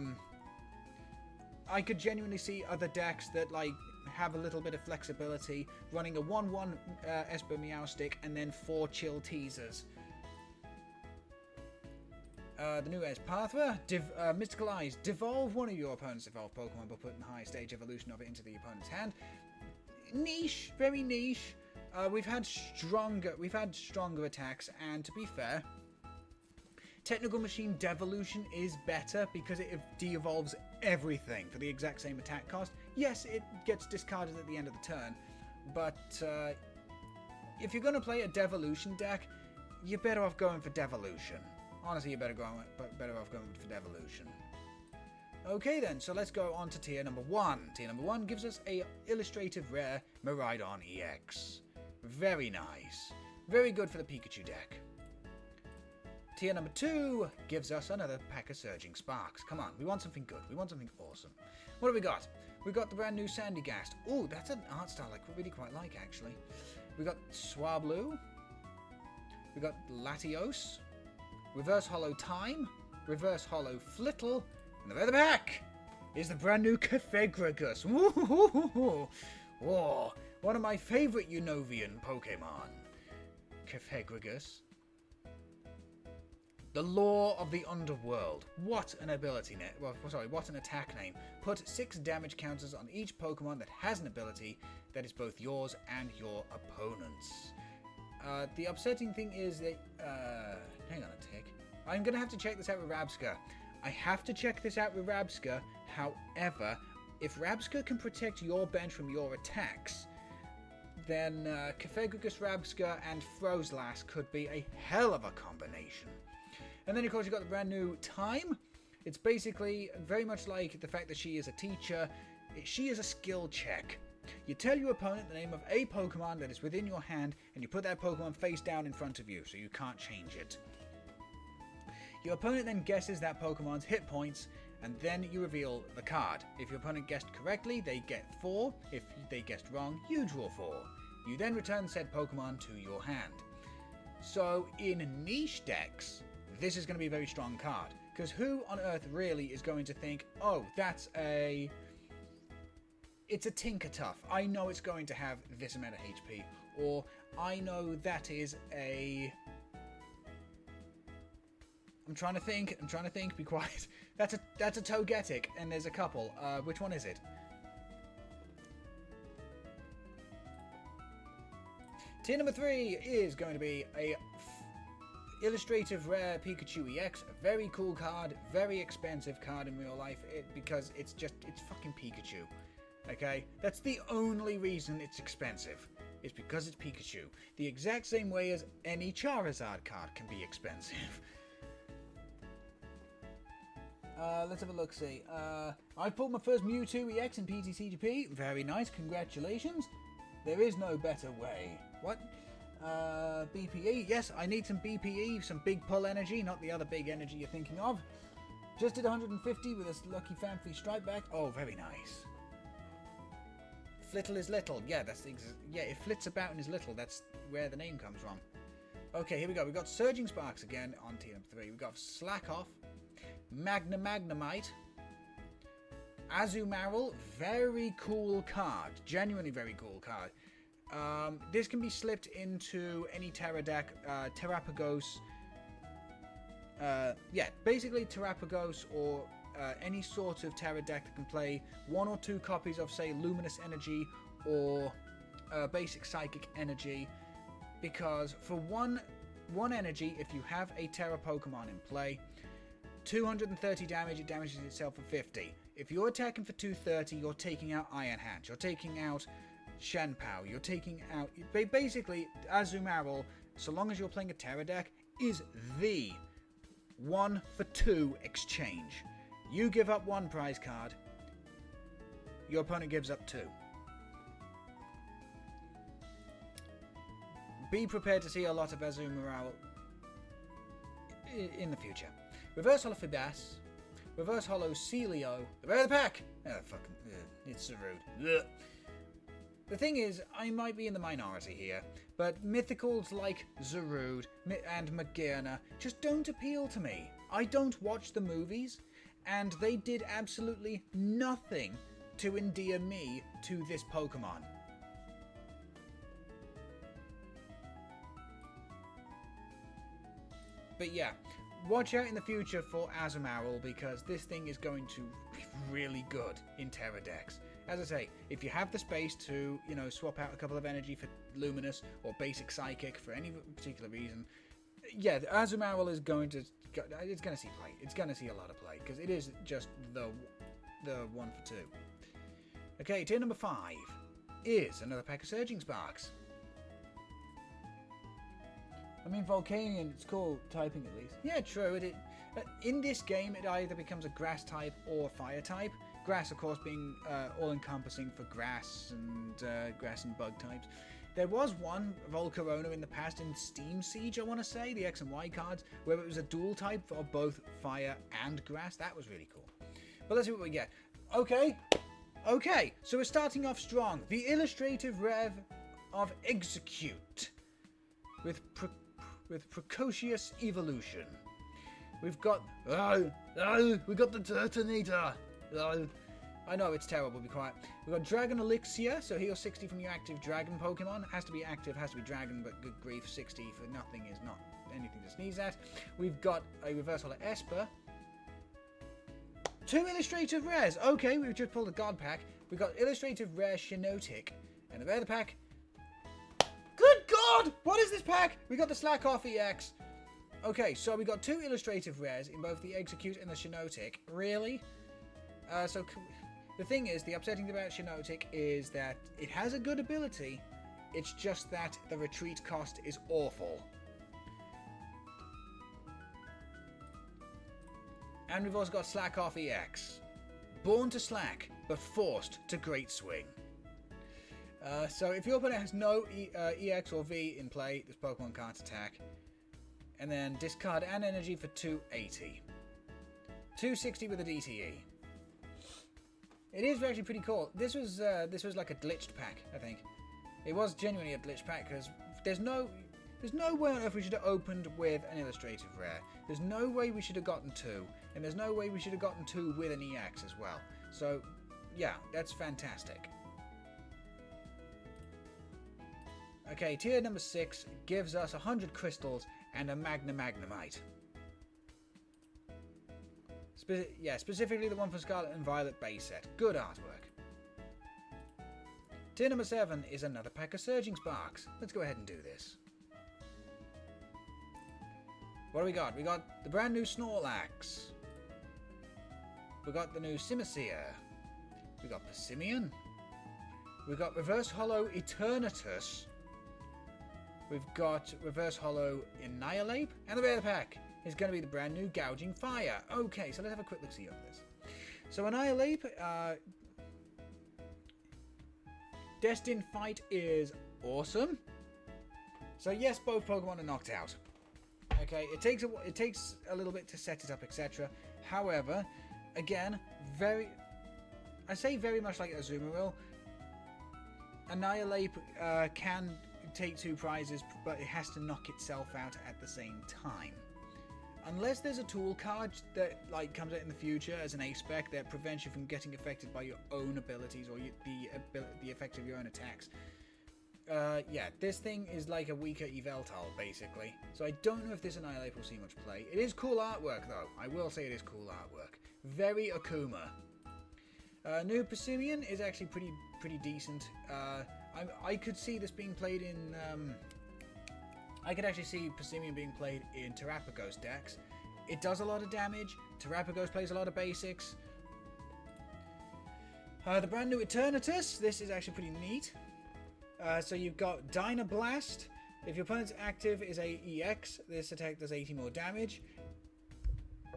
could genuinely see other decks that, like, have a little bit of flexibility, running a 1-1 Esper Meowstick and then 4 Chill Teasers. The new Pathra, Mystical Eyes. Devolve one of your opponent's evolved Pokemon by putting the high stage evolution of it into the opponent's hand. Niche, very niche. We've had stronger attacks, and to be fair, Technical Machine Devolution is better because it de-evolves everything for the exact same attack cost. Yes, it gets discarded at the end of the turn, but if you're going to play a Devolution deck, you're better off going for Devolution. Honestly, you're better off going for Devolution. Okay then, so let's go on to tier number 1. Tier number 1 gives us a illustrative rare Miraidon EX. Very nice. Very good for the Pikachu deck. Tier number 2 gives us another pack of Surging Sparks. Come on, we want something good. We want something awesome. What have we got? We've got the brand new Sandygast. Oh, that's an art style I really quite like, actually. We've got Swablu. We've got Latios. Reverse Hollow Time. Reverse Hollow Flittle. And the other pack is the brand new Kefegragus. Whoa, one of my favourite Unovian Pokemon. Kefegragus. The Law of the Underworld. What an ability name. Well, sorry, what an attack name. Put 6 damage counters on each Pokemon that has an ability that is both yours and your opponent's. The upsetting thing is that... hang on a tick. I'm going to have to check this out with Rabsca. I have to check this out with Rabsca. However, if Rabsca can protect your bench from your attacks, then Kefegragus, Rabsca, and Frozelass could be a hell of a combination. And then, of course, you've got the brand new Time. It's basically very much like the fact that she is a teacher. She is a skill check. You tell your opponent the name of a Pokemon that is within your hand, and you put that Pokemon face down in front of you, so you can't change it. Your opponent then guesses that Pokemon's hit points, and then you reveal the card. If your opponent guessed correctly, they get 4. If they guessed wrong, you draw 4. You then return said Pokemon to your hand. So in niche decks, this is going to be a very strong card. Because who on earth really is going to think, oh, it's a Tinkertuff. I know it's going to have this amount of HP. Or I know that is a... I'm trying to think, be quiet. That's a Togetic, and there's a couple. Which one is it? Tier number 3 is going to be a illustrative rare Pikachu EX. A very cool card, very expensive card in real life, because it's fucking Pikachu. Okay? That's the only reason it's expensive. It's because it's Pikachu. The exact same way as any Charizard card can be expensive. Let's have a look-see. I pulled my first Mewtwo EX in PTCGP. Very nice, congratulations. There is no better way. What? BPE. Yes, I need some BPE, some big pull energy, not the other big energy you're thinking of. Just did 150 with a lucky fan free strike back. Oh, very nice. Flittle is little. Yeah, if Flit's about and is little, that's where the name comes from. Okay, here we go. We've got Surging Sparks again on tier number 3. We've got Slack Off. Magnemite, Azumarill, very cool card, genuinely very cool card. This can be slipped into any Terra deck, Terrapagos, basically Terrapagos or any sort of Terra deck that can play 1 or 2 copies of, say, Luminous Energy or Basic Psychic Energy, because for one energy, if you have a Terra Pokemon in play, 230 damage, it damages itself for 50. If you're attacking for 230, you're taking out Iron Hand, you're taking out Shenpao, you're taking out... Basically, Azumarill, so long as you're playing a Terra deck, is the 1 for 2 exchange. You give up 1 prize card, your opponent gives up 2. Be prepared to see a lot of Azumarill in the future. Reverse Holo Fibas, Reverse Holo Celio, the rare of the pack! It's so rude. Ugh. The thing is, I might be in the minority here, but mythicals like Zarude and Magearna just don't appeal to me. I don't watch the movies, and they did absolutely nothing to endear me to this Pokemon. But yeah, watch out in the future for Azumarill, because this thing is going to be really good in Terra decks. As I say, if you have the space to, swap out a couple of energy for Luminous or Basic Psychic for any particular reason, yeah, Azumarill is going to see play. It's going to see a lot of play, because it is just the 1 for 2. Okay, tier number 5 is another pack of Surging Sparks. I mean, Volcanion, it's cool typing at least. Yeah, true. In this game, it either becomes a grass type or fire type. Grass, of course, being all-encompassing for grass and bug types. There was one Volcarona in the past in Steam Siege, I want to say, the X and Y cards, where it was a dual type for both fire and grass. That was really cool. But let's see what we get. Okay, so we're starting off strong. The Illustrative Rev of Execute with Precocious Evolution. We've got the Turtonator. I know, it's terrible, be quiet. We've got Dragon Elixir, so heal 60 from your active Dragon Pokemon. Has to be active, has to be Dragon, but good grief, 60 for nothing is not anything to sneeze at. We've got a Reverse Holo Esper. 2 Illustrative Rares. Okay, we've just pulled a God Pack. We've got Illustrative Rare Shiinotic. And the rare of the pack. Good God! What is this pack? We got the Slack Off EX. Okay, so we got 2 Illustrative Rares in both the Execute and the Shiinotic. Really? So the thing is, the upsetting thing about Shiinotic is that it has a good ability, it's just that the retreat cost is awful. And we've also got Slack Off EX. Born to slack, but forced to great swing. So if your opponent has no EX or V in play, this Pokemon can't attack. And then discard an energy for 280. 260 with a DTE. It is actually pretty cool. This was like a glitched pack, I think. It was genuinely a glitched pack because there's no way on earth we should have opened with an illustrative rare. There's no way we should have gotten 2, and there's no way we should have gotten 2 with an EX as well. So, yeah, that's fantastic. Okay, tier number 6 gives us 100 crystals and a Magnemite. Specifically the one for Scarlet and Violet base set. Good artwork. Tier number 7 is another pack of Surging Sparks. Let's go ahead and do this. What do we got? We got the brand new Snorlax. We got the new Simisear. We got Persimmon. We got Reverse Hollow Eternatus. We've got Reverse Hollow Annihilate. And the rare pack is going to be the brand new Gouging Fire. Okay, so let's have a quick look-see of this. So Annihilate, Destined Fight is awesome. So yes, both Pokemon are knocked out. Okay, it takes a little bit to set it up, etc. However, again, very much like Azumarill, Annihilate can take 2 prizes, but it has to knock itself out at the same time. Unless there's a tool card that comes out in the future as an A-spec that prevents you from getting affected by your own abilities or the effect of your own attacks. Yeah, this thing is like a weaker Yveltal, basically. So I don't know if this Annihilate will see much play. It is cool artwork, though. I will say it is cool artwork. Very Akuma. New Persimmon is actually pretty decent. I could see this being played in... I could actually see Persimmon being played in Terrapagos decks. It does a lot of damage. Terrapagos plays a lot of basics. The brand new Eternatus. This is actually pretty neat. So you've got Dynablast. If your opponent's active is a EX, this attack does 80 more damage.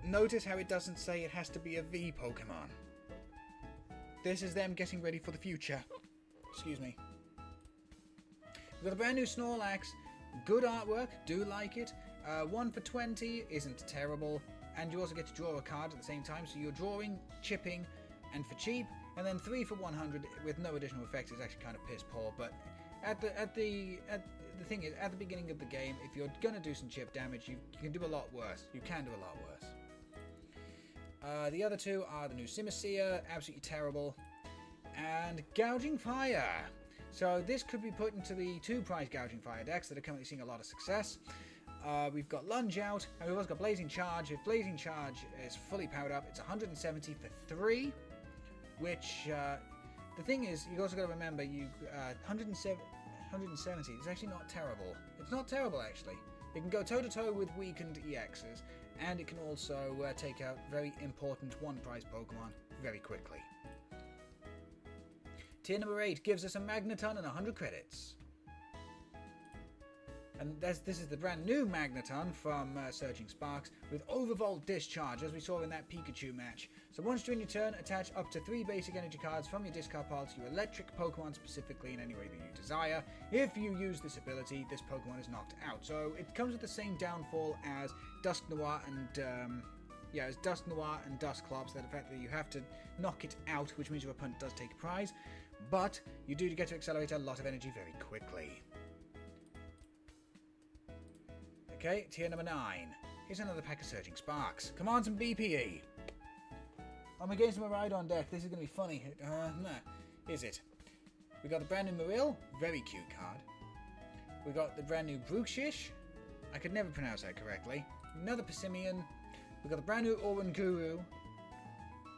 Notice how it doesn't say it has to be a V Pokemon. This is them getting ready for the future. Excuse me. We've got a brand new Snorlax. Good artwork, do like it. 1 for 20 isn't terrible. And you also get to draw a card at the same time. So you're drawing, chipping, and for cheap. And then 3 for 100 with no additional effects is actually kind of piss poor. But the thing is, at the beginning of the game, if you're gonna do some chip damage, you can do a lot worse. You can do a lot worse. The other 2 are the new Simisear, absolutely terrible, and Gouging Fire. So this could be put into the 2-prize Gouging Fire decks that are currently seeing a lot of success. We've got Lunge Out, and we've also got Blazing Charge. If Blazing Charge is fully powered up, it's 170 for 3, which, the thing is, you've also got to remember, 170 is actually not terrible. It's not terrible, actually. It can go toe-to-toe with weakened EXs, and it can also take out very important 1-prize Pokemon very quickly. Tier number 8 gives us a Magneton and 100 credits. And this is the brand new Magneton from Surging Sparks with Overvolt Discharge, as we saw in that Pikachu match. So once during your turn, attach up to 3 basic energy cards from your discard pile to your electric Pokemon specifically in any way that you desire. If you use this ability, this Pokemon is knocked out. So it comes with the same downfall as Dusk Noir and Dusclops, that the fact that you have to knock it out, which means your opponent does take a prize, but you do get to accelerate a lot of energy very quickly. Okay, tier number 9. Here's another pack of Surging Sparks. Come on, some BPE. I'm against my Rhydon deck. This is going to be funny. Nah. Is it? We got the brand new Marill. Very cute card. We got the brand new Bruxish. I could never pronounce that correctly. Another Persimmon. We got the brand new Oranguru.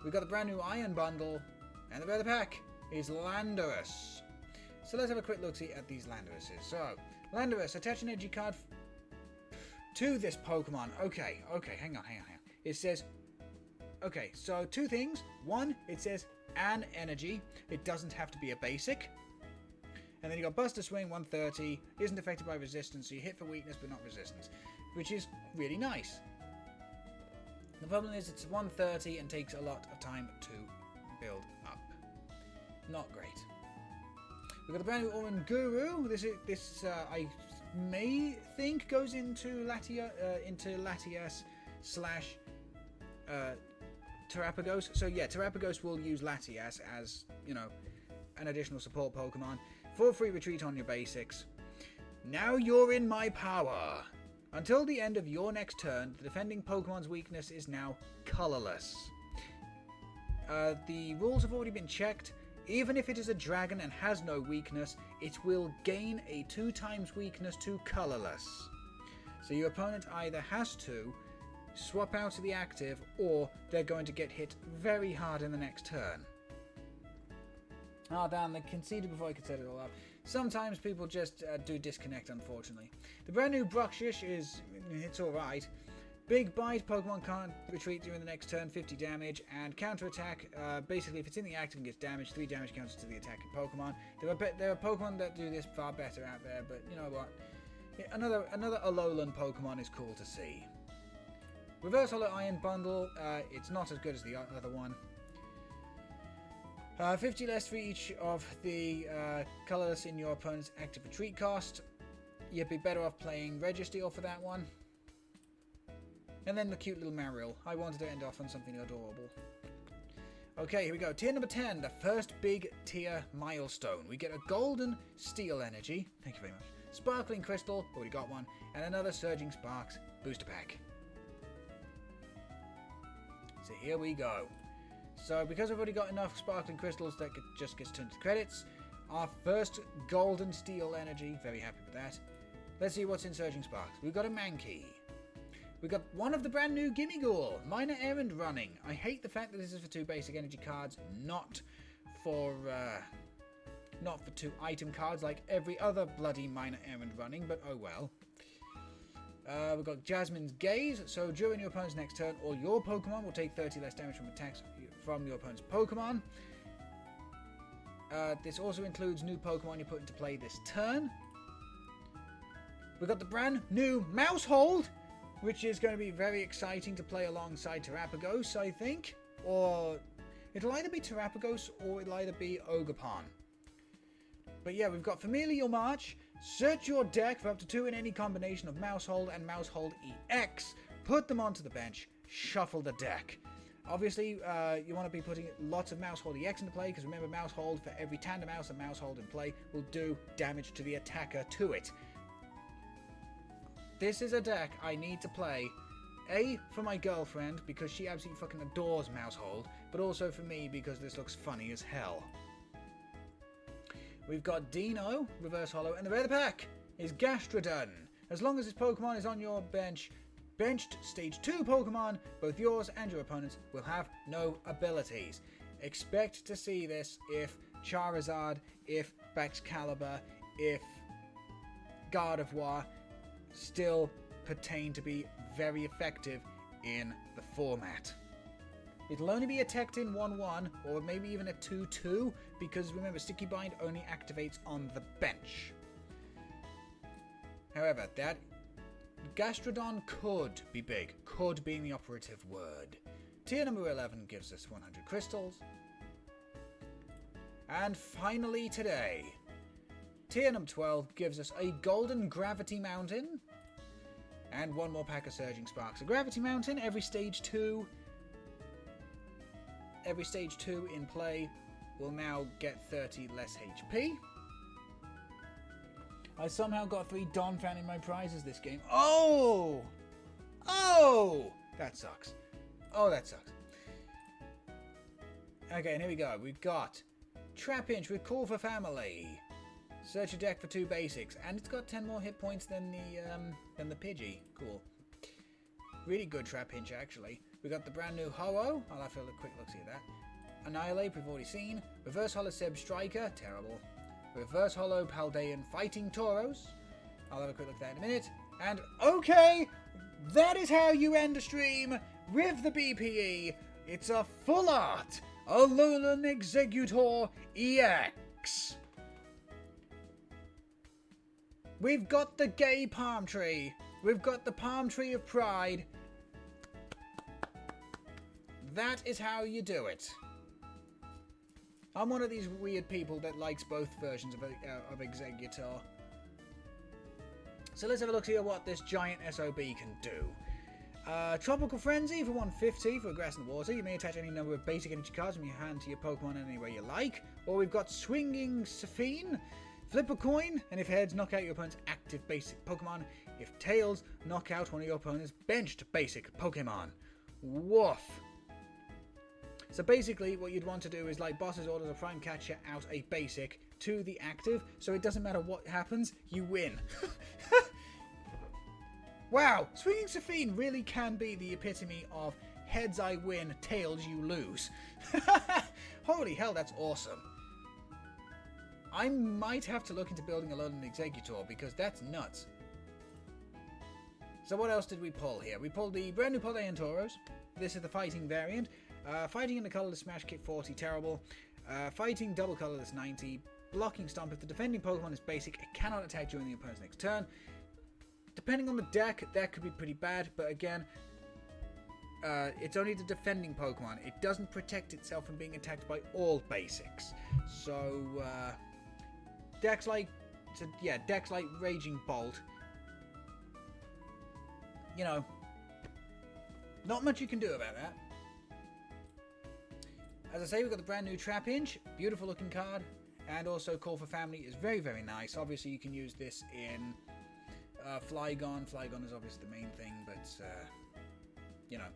We got the brand new Iron Bundle. And the other pack is Landorus. So let's have a quick look-see at these Landoruses. So, Landorus, attach an energy card to this Pokemon. Okay, hang on. It says, okay, so 2 things. 1, it says an energy. It doesn't have to be a basic. And then you got Buster Swing, 130. Isn't affected by resistance, so you hit for weakness but not resistance, which is really nice. The problem is it's 130 and takes a lot of time to build up. Not great. We've got the brand new Oran Guru. This I may think goes into Latias slash Terrapagos. So yeah, Terrapagos will use Latias as, you know, an additional support Pokemon. For free retreat on your basics. Now you're in my power. Until the end of your next turn, the defending Pokemon's weakness is now colorless. The rules have already been checked. Even if it is a dragon and has no weakness, it will gain a 2x weakness to colorless. So your opponent either has to swap out to the active, or they're going to get hit very hard in the next turn. Ah, damn, they conceded before I could set it all up. Sometimes people just do disconnect, unfortunately. The brand new Bruxish it's alright. Big Bite, Pokemon can't retreat during the next turn, 50 damage, and counter attack. Basically, if it's in the active and gets damaged, 3 damage counters to the attacking Pokemon. There are Pokemon that do this far better out there, but you know what? Yeah, another Alolan Pokemon is cool to see. Reverse Holo Iron Bundle, it's not as good as the other one. 50 less for each of the colorless in your opponent's active retreat cost. You'd be better off playing Registeel for that one. And then the cute little Marill. I wanted to end off on something adorable. Okay, here we go. Tier number 10, the first big tier milestone. We get a Golden Steel Energy. Thank you very much. Sparkling Crystal, already got one. And another Surging Sparks booster pack. So here we go. So because I've already got enough Sparkling Crystals, that just gets turned to credits. Our first Golden Steel Energy. Very happy with that. Let's see what's in Surging Sparks. We've got a Mankey. We got one of the brand new Gimmighoul, Minor Errand Running. I hate the fact that this is for 2 basic energy cards, not for 2 item cards like every other bloody Minor Errand Running, but oh well. We've got Jasmine's Gaze, so during your opponent's next turn, all your Pokemon will take 30 less damage from attacks from your opponent's Pokemon. This also includes new Pokemon you put into play this turn. We've got the brand new Mousehold, which is going to be very exciting to play alongside Terrapagos, I think. Or it'll either be Terrapagos or it'll either be Ogerpon. But yeah, we've got Familial March. Search your deck for up to 2 in any combination of Mousehold and Mousehold EX. Put them onto the bench. Shuffle the deck. Obviously, you want to be putting lots of Mousehold EX into play, because remember, Mousehold, for every Tandem Mouse and Mousehold in play, will do damage to the attacker to it. This is a deck I need to play, A, for my girlfriend, because she absolutely fucking adores Mousehold, but also for me, because this looks funny as hell. We've got Dino, Reverse Holo, and the rare of the pack is Gastrodon. As long as this Pokemon is on your bench, benched Stage 2 Pokemon, both yours and your opponents will have no abilities. Expect to see this if Charizard, if Baxcalibur, if Gardevoir still pertain to be very effective in the format. It'll only be attacked in 1-1 or maybe even a 2-2, because remember, Sticky Bind only activates on the bench. However, that Gastrodon could be big, could being the operative word. Tier number 11 gives us 100 crystals. And finally today, tier number 12 gives us a Golden Gravity Mountain and 1 more pack of Surging Sparks. A Gravity Mountain, every stage 2 in play will now get 30 less HP. I somehow got 3 Donphan in my prizes this game. Oh! That sucks. Okay, and here we go. We've got Trapinch with Call for Family. Search your deck for 2 basics, and it's got 10 more hit points than the Pidgey. Cool. Really good Trapinch, actually. We got the brand new Ho-Oh. I'll have a quick look-see at that. Annihilate, we've already seen. Reverse Holo Seb Striker, terrible. Reverse Holo Paldean Fighting Tauros. I'll have a quick look at that in a minute. And okay, that is how you end a stream with the BPE. It's a full art Alolan Exeggutor EX. We've got the gay palm tree. We've got the palm tree of pride. that is how you do it. I'm one of these weird people that likes both versions of Exeggutor. So let's have a look here what this giant SOB can do. Tropical Frenzy for 150 for Grass in the Water. You may attach any number of basic energy cards from your hand to your Pokemon any way you like. Or we've got Swinging Safine. Flip a coin, and if heads, knock out your opponent's active basic Pokemon. If tails, knock out one of your opponent's benched basic Pokemon. Woof. So basically, what you'd want to do is, like Boss's Orders, a Prime Catcher out a basic to the active, so it doesn't matter what happens, you win. Wow, Swinging Safine really can be the epitome of heads I win, tails you lose. Holy hell, that's awesome. I might have to look into building a Alolan Exeggutor because that's nuts. So what else did we pull here? We pulled the brand new Paldean Tauros. This is the fighting variant. Fighting in the colorless Smash Kick 40, terrible. Fighting double colorless 90. Blocking Stomp. If the defending Pokemon is basic, it cannot attack during the opponent's next turn. Depending on the deck, that could be pretty bad, but again, it's only the defending Pokemon. It doesn't protect itself from being attacked by all basics. So, decks like Raging Bolt, you know, not much you can do about that. As I say, we've got the brand new Trapinch, beautiful looking card, and also Call for Family is very, very nice. Obviously, you can use this in Flygon. Flygon is obviously the main thing, but, you know,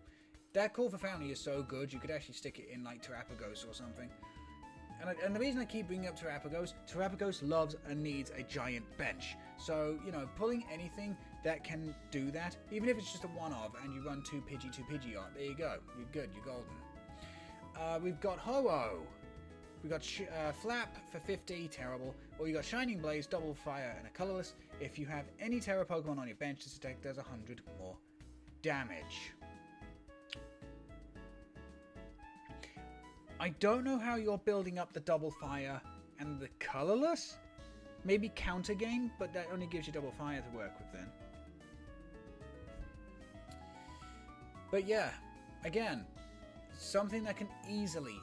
that Call for Family is so good, you could actually stick it in, like, Terrapagos or something. And the reason I keep bringing up Terrapagos loves and needs a giant bench. So, you know, pulling anything that can do that, even if it's just a one-of, and you run 2 Pidgey on, there you go. You're good, you're golden. We've got Ho-Oh. We've got Flap for 50, terrible. Or you got Shining Blaze, Double Fire, and a colorless. If you have any Terra Pokemon on your bench, this attack does 100 more damage. I don't know how you're building up the Double Fire and the colorless. Maybe counter game, but that only gives you Double Fire to work with then. But yeah, again, something that can easily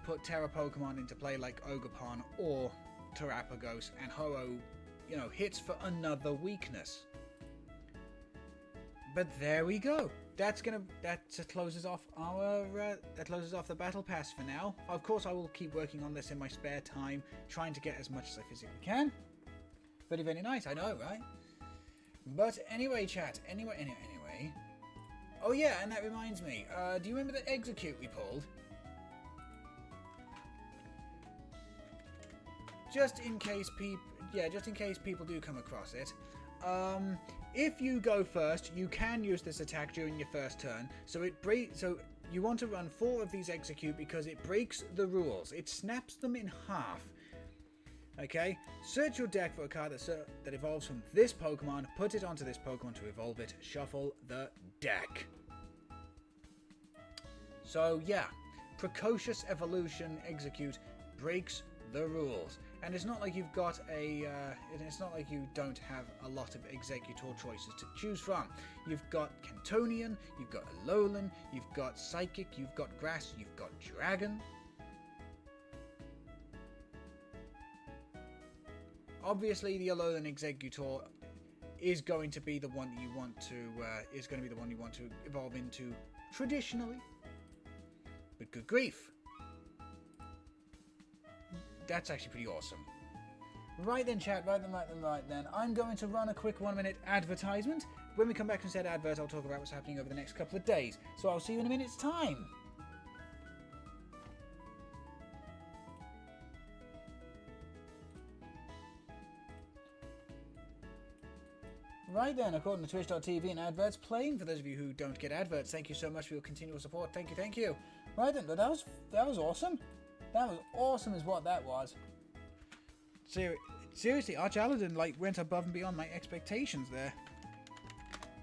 put Terra Pokemon into play like Ogerpon or Terrapagos, and Ho-Oh, you know, hits for another weakness. But there we go. That closes off the battle pass for now. Of course, I will keep working on this in my spare time, trying to get as much as I physically can. Very, very nice, I know, right? But anyway, chat. Anyway. Oh yeah, and that reminds me. Do you remember the Execute we pulled? Just in case people do come across it. If you go first, you can use this attack during your first turn. So you want to run 4 of these Execute because it breaks the rules. It snaps them in half. Okay? Search your deck for a card that evolves from this Pokemon, put it onto this Pokemon to evolve it, shuffle the deck. So yeah, Precocious Evolution Execute breaks the rules. And it's not like you've got it's not like you don't have a lot of Exeggutor choices to choose from. You've got Cantonian, you've got Alolan, you've got Psychic, you've got Grass, you've got Dragon. Obviously, the Alolan Exeggutor is going to be the one that you want to evolve into traditionally. But good grief. That's actually pretty awesome. Right then, chat, right then. I'm going to run a quick 1-minute advertisement. When we come back from said advert, I'll talk about what's happening over the next couple of days. So I'll see you in a minute's time. Right then, according to Twitch.tv and adverts playing, for those of you who don't get adverts, thank you so much for your continual support. Thank you. Right then, that was awesome. That was awesome is what that was. Seriously, Archaludon went above and beyond my expectations there.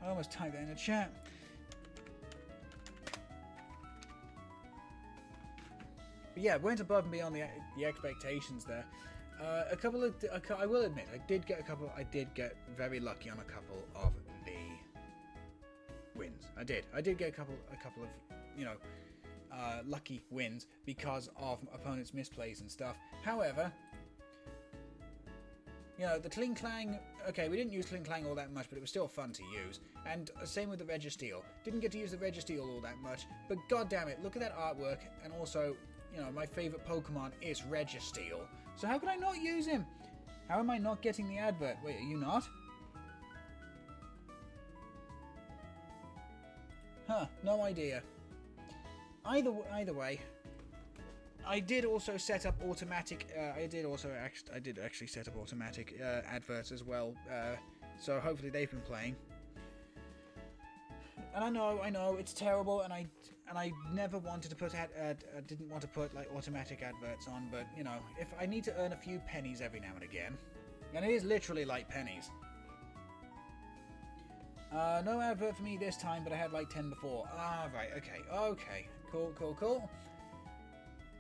I almost typed that in the chat. But yeah, went above and beyond the expectations there. I will admit, I did get very lucky on a couple of the wins. I did get a couple of, you know, lucky wins because of opponents' misplays and stuff. However, you know, the Kling Clang, okay, we didn't use Kling Clang all that much, but it was still fun to use. And same with the Registeel. Didn't get to use the Registeel all that much, but god damn it, look at that artwork. And also, you know, my favourite Pokemon is Registeel. So how could I not use him? How am I not getting the advert? Wait, are you not? Huh, no idea. Either way, I did also set up automatic. I did actually set up automatic adverts as well. So hopefully they've been playing. And I know it's terrible, and I never wanted to put didn't want to put like automatic adverts on, but you know, if I need to earn a few pennies every now and again, and it is literally like pennies. No advert for me this time, but I had like 10 before. Ah, right, okay. Cool.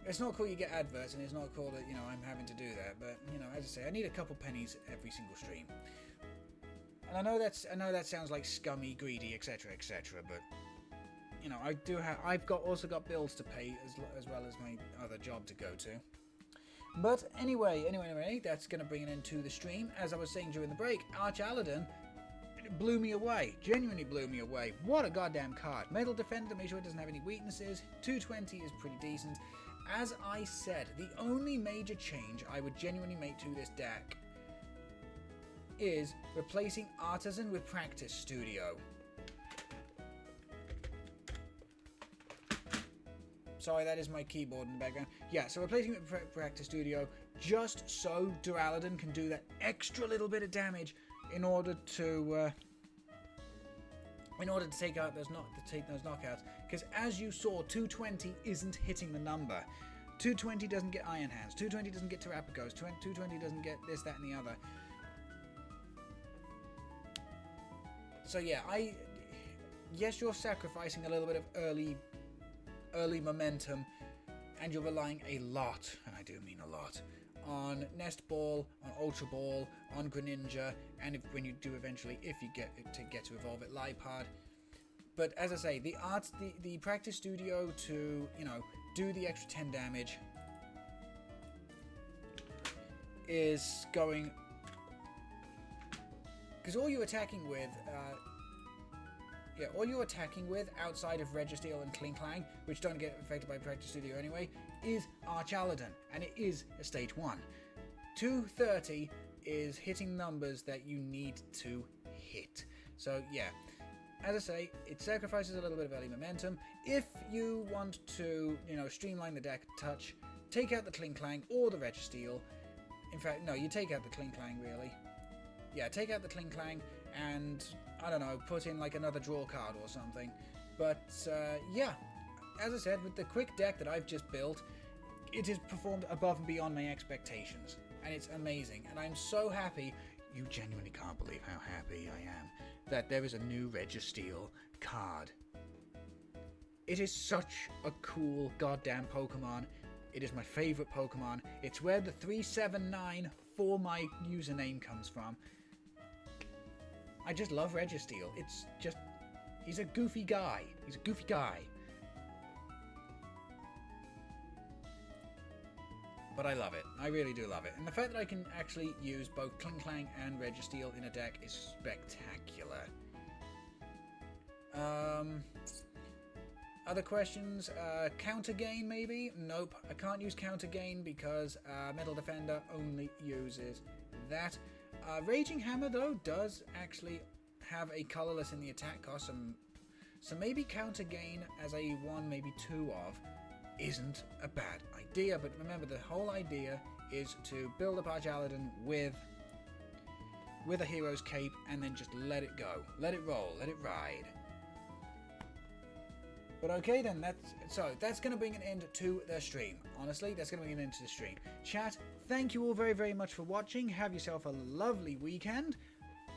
It's not cool you get adverts, and it's not cool that, you know, I'm having to do that, but, you know, as I say, I need a couple pennies every single stream. And I know that sounds like scummy, greedy, etc., but, you know, I've also got bills to pay as well as my other job to go to. But anyway, that's going to bring an end to the stream. As I was saying during the break, Archaludon blew me away. Genuinely blew me away. What a goddamn card. Metal Defender, make sure it doesn't have any weaknesses. 220 is pretty decent. As I said, the only major change I would genuinely make to this deck is replacing Artisan with Practice Studio. Sorry, that is my keyboard in the background. Yeah, so replacing it with Practice Studio just so Duraludon can do that extra little bit of damage in order to take out those knockouts. Because as you saw, 220 isn't hitting the number. 220 doesn't get Iron Hands. 220 doesn't get Terrapagos. 220 doesn't get this, that, and the other. So yeah, yes, you're sacrificing a little bit of early momentum, and you're relying a lot, and I do mean a lot, on Nest Ball, on Ultra Ball, on Greninja, and when you do eventually, if you get to evolve it, Liepard. But as I say, the Practice Studio to, you know, do the extra 10 damage is going, because all you're attacking with, outside of Registeel and Kling Clang, which don't get affected by Practice Studio anyway, is Archaludon, and it is a stage 1. 230 is hitting numbers that you need to hit. So yeah, as I say, it sacrifices a little bit of early momentum. If you want to, you know, streamline the deck a touch, take out the Kling Clang or the Registeel. In fact, no, you take out the Kling Clang, really. Yeah, take out the Kling Clang and, I don't know, put in like another draw card or something. But yeah, as I said, with the quick deck that I've just built, it has performed above and beyond my expectations. And it's amazing. And I'm so happy, you genuinely can't believe how happy I am, that there is a new Registeel card. It is such a cool goddamn Pokemon. It is my favourite Pokemon. It's where the 379 for my username comes from. I just love Registeel. It's just, he's a goofy guy. But I love it. I really do love it. And the fact that I can actually use both Kling Clang and Registeel in a deck is spectacular. Other questions? Counter Gain, maybe? Nope. I can't use Counter Gain because Metal Defender only uses that. Raging Hammer, though, does actually have a colorless in the attack cost. So maybe Counter Gain as a 1, maybe 2 of isn't a bad idea. But remember, the whole idea is to build up Archaludon with a hero's cape and then just let it go. Let it roll. Let it ride. But okay then, that's going to bring an end to the stream. Honestly, that's going to bring an end to the stream. Chat, thank you all very, very much for watching. Have yourself a lovely weekend.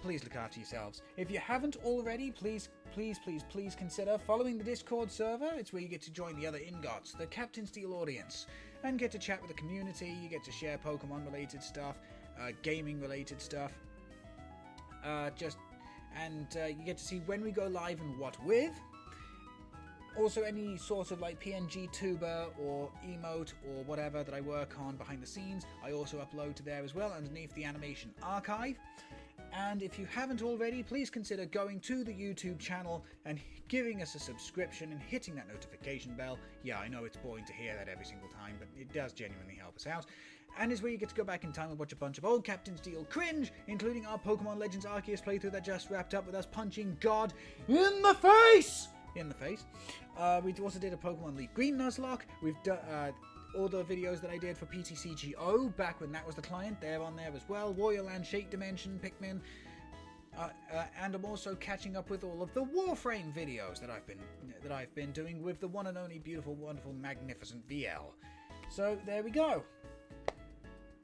Please look after yourselves. If you haven't already, please consider following the Discord server. It's where you get to join the other Ingots, the Captain Steel audience, and get to chat with the community. You get to share Pokemon-related stuff, gaming-related stuff. You get to see when we go live and what with. Also, any sort of like PNG tuber or emote or whatever that I work on behind the scenes, I also upload to there as well underneath the animation archive. And if you haven't already, please consider going to the YouTube channel and giving us a subscription and hitting that notification bell. Yeah, I know it's boring to hear that every single time, but it does genuinely help us out. And it's where you get to go back in time and watch a bunch of old Captain Steel cringe, including our Pokemon Legends Arceus playthrough that just wrapped up with us punching God in the face! We also did a Pokemon League Green Nuzlocke. We've done all the videos that I did for PTCGL back when that was the client. They're on there as well. Warrior Land, Shake Dimension, Pikmin. And I'm also catching up with all of the Warframe videos that I've been doing with the one and only beautiful, wonderful, magnificent VL. So there we go.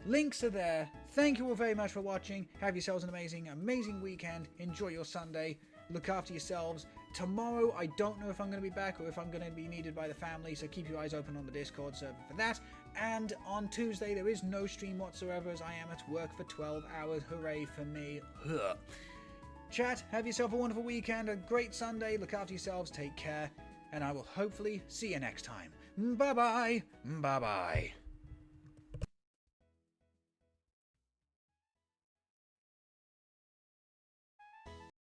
Links are there. Thank you all very much for watching. Have yourselves an amazing weekend. Enjoy your Sunday. Look after yourselves. Tomorrow, I don't know if I'm going to be back or if I'm going to be needed by the family, so keep your eyes open on the Discord server for that. And on Tuesday, there is no stream whatsoever as I am at work for 12 hours. Hooray for me. Chat, have yourself a wonderful weekend, a great Sunday. Look after yourselves, take care, and I will hopefully see you next time. Bye-bye. Bye-bye.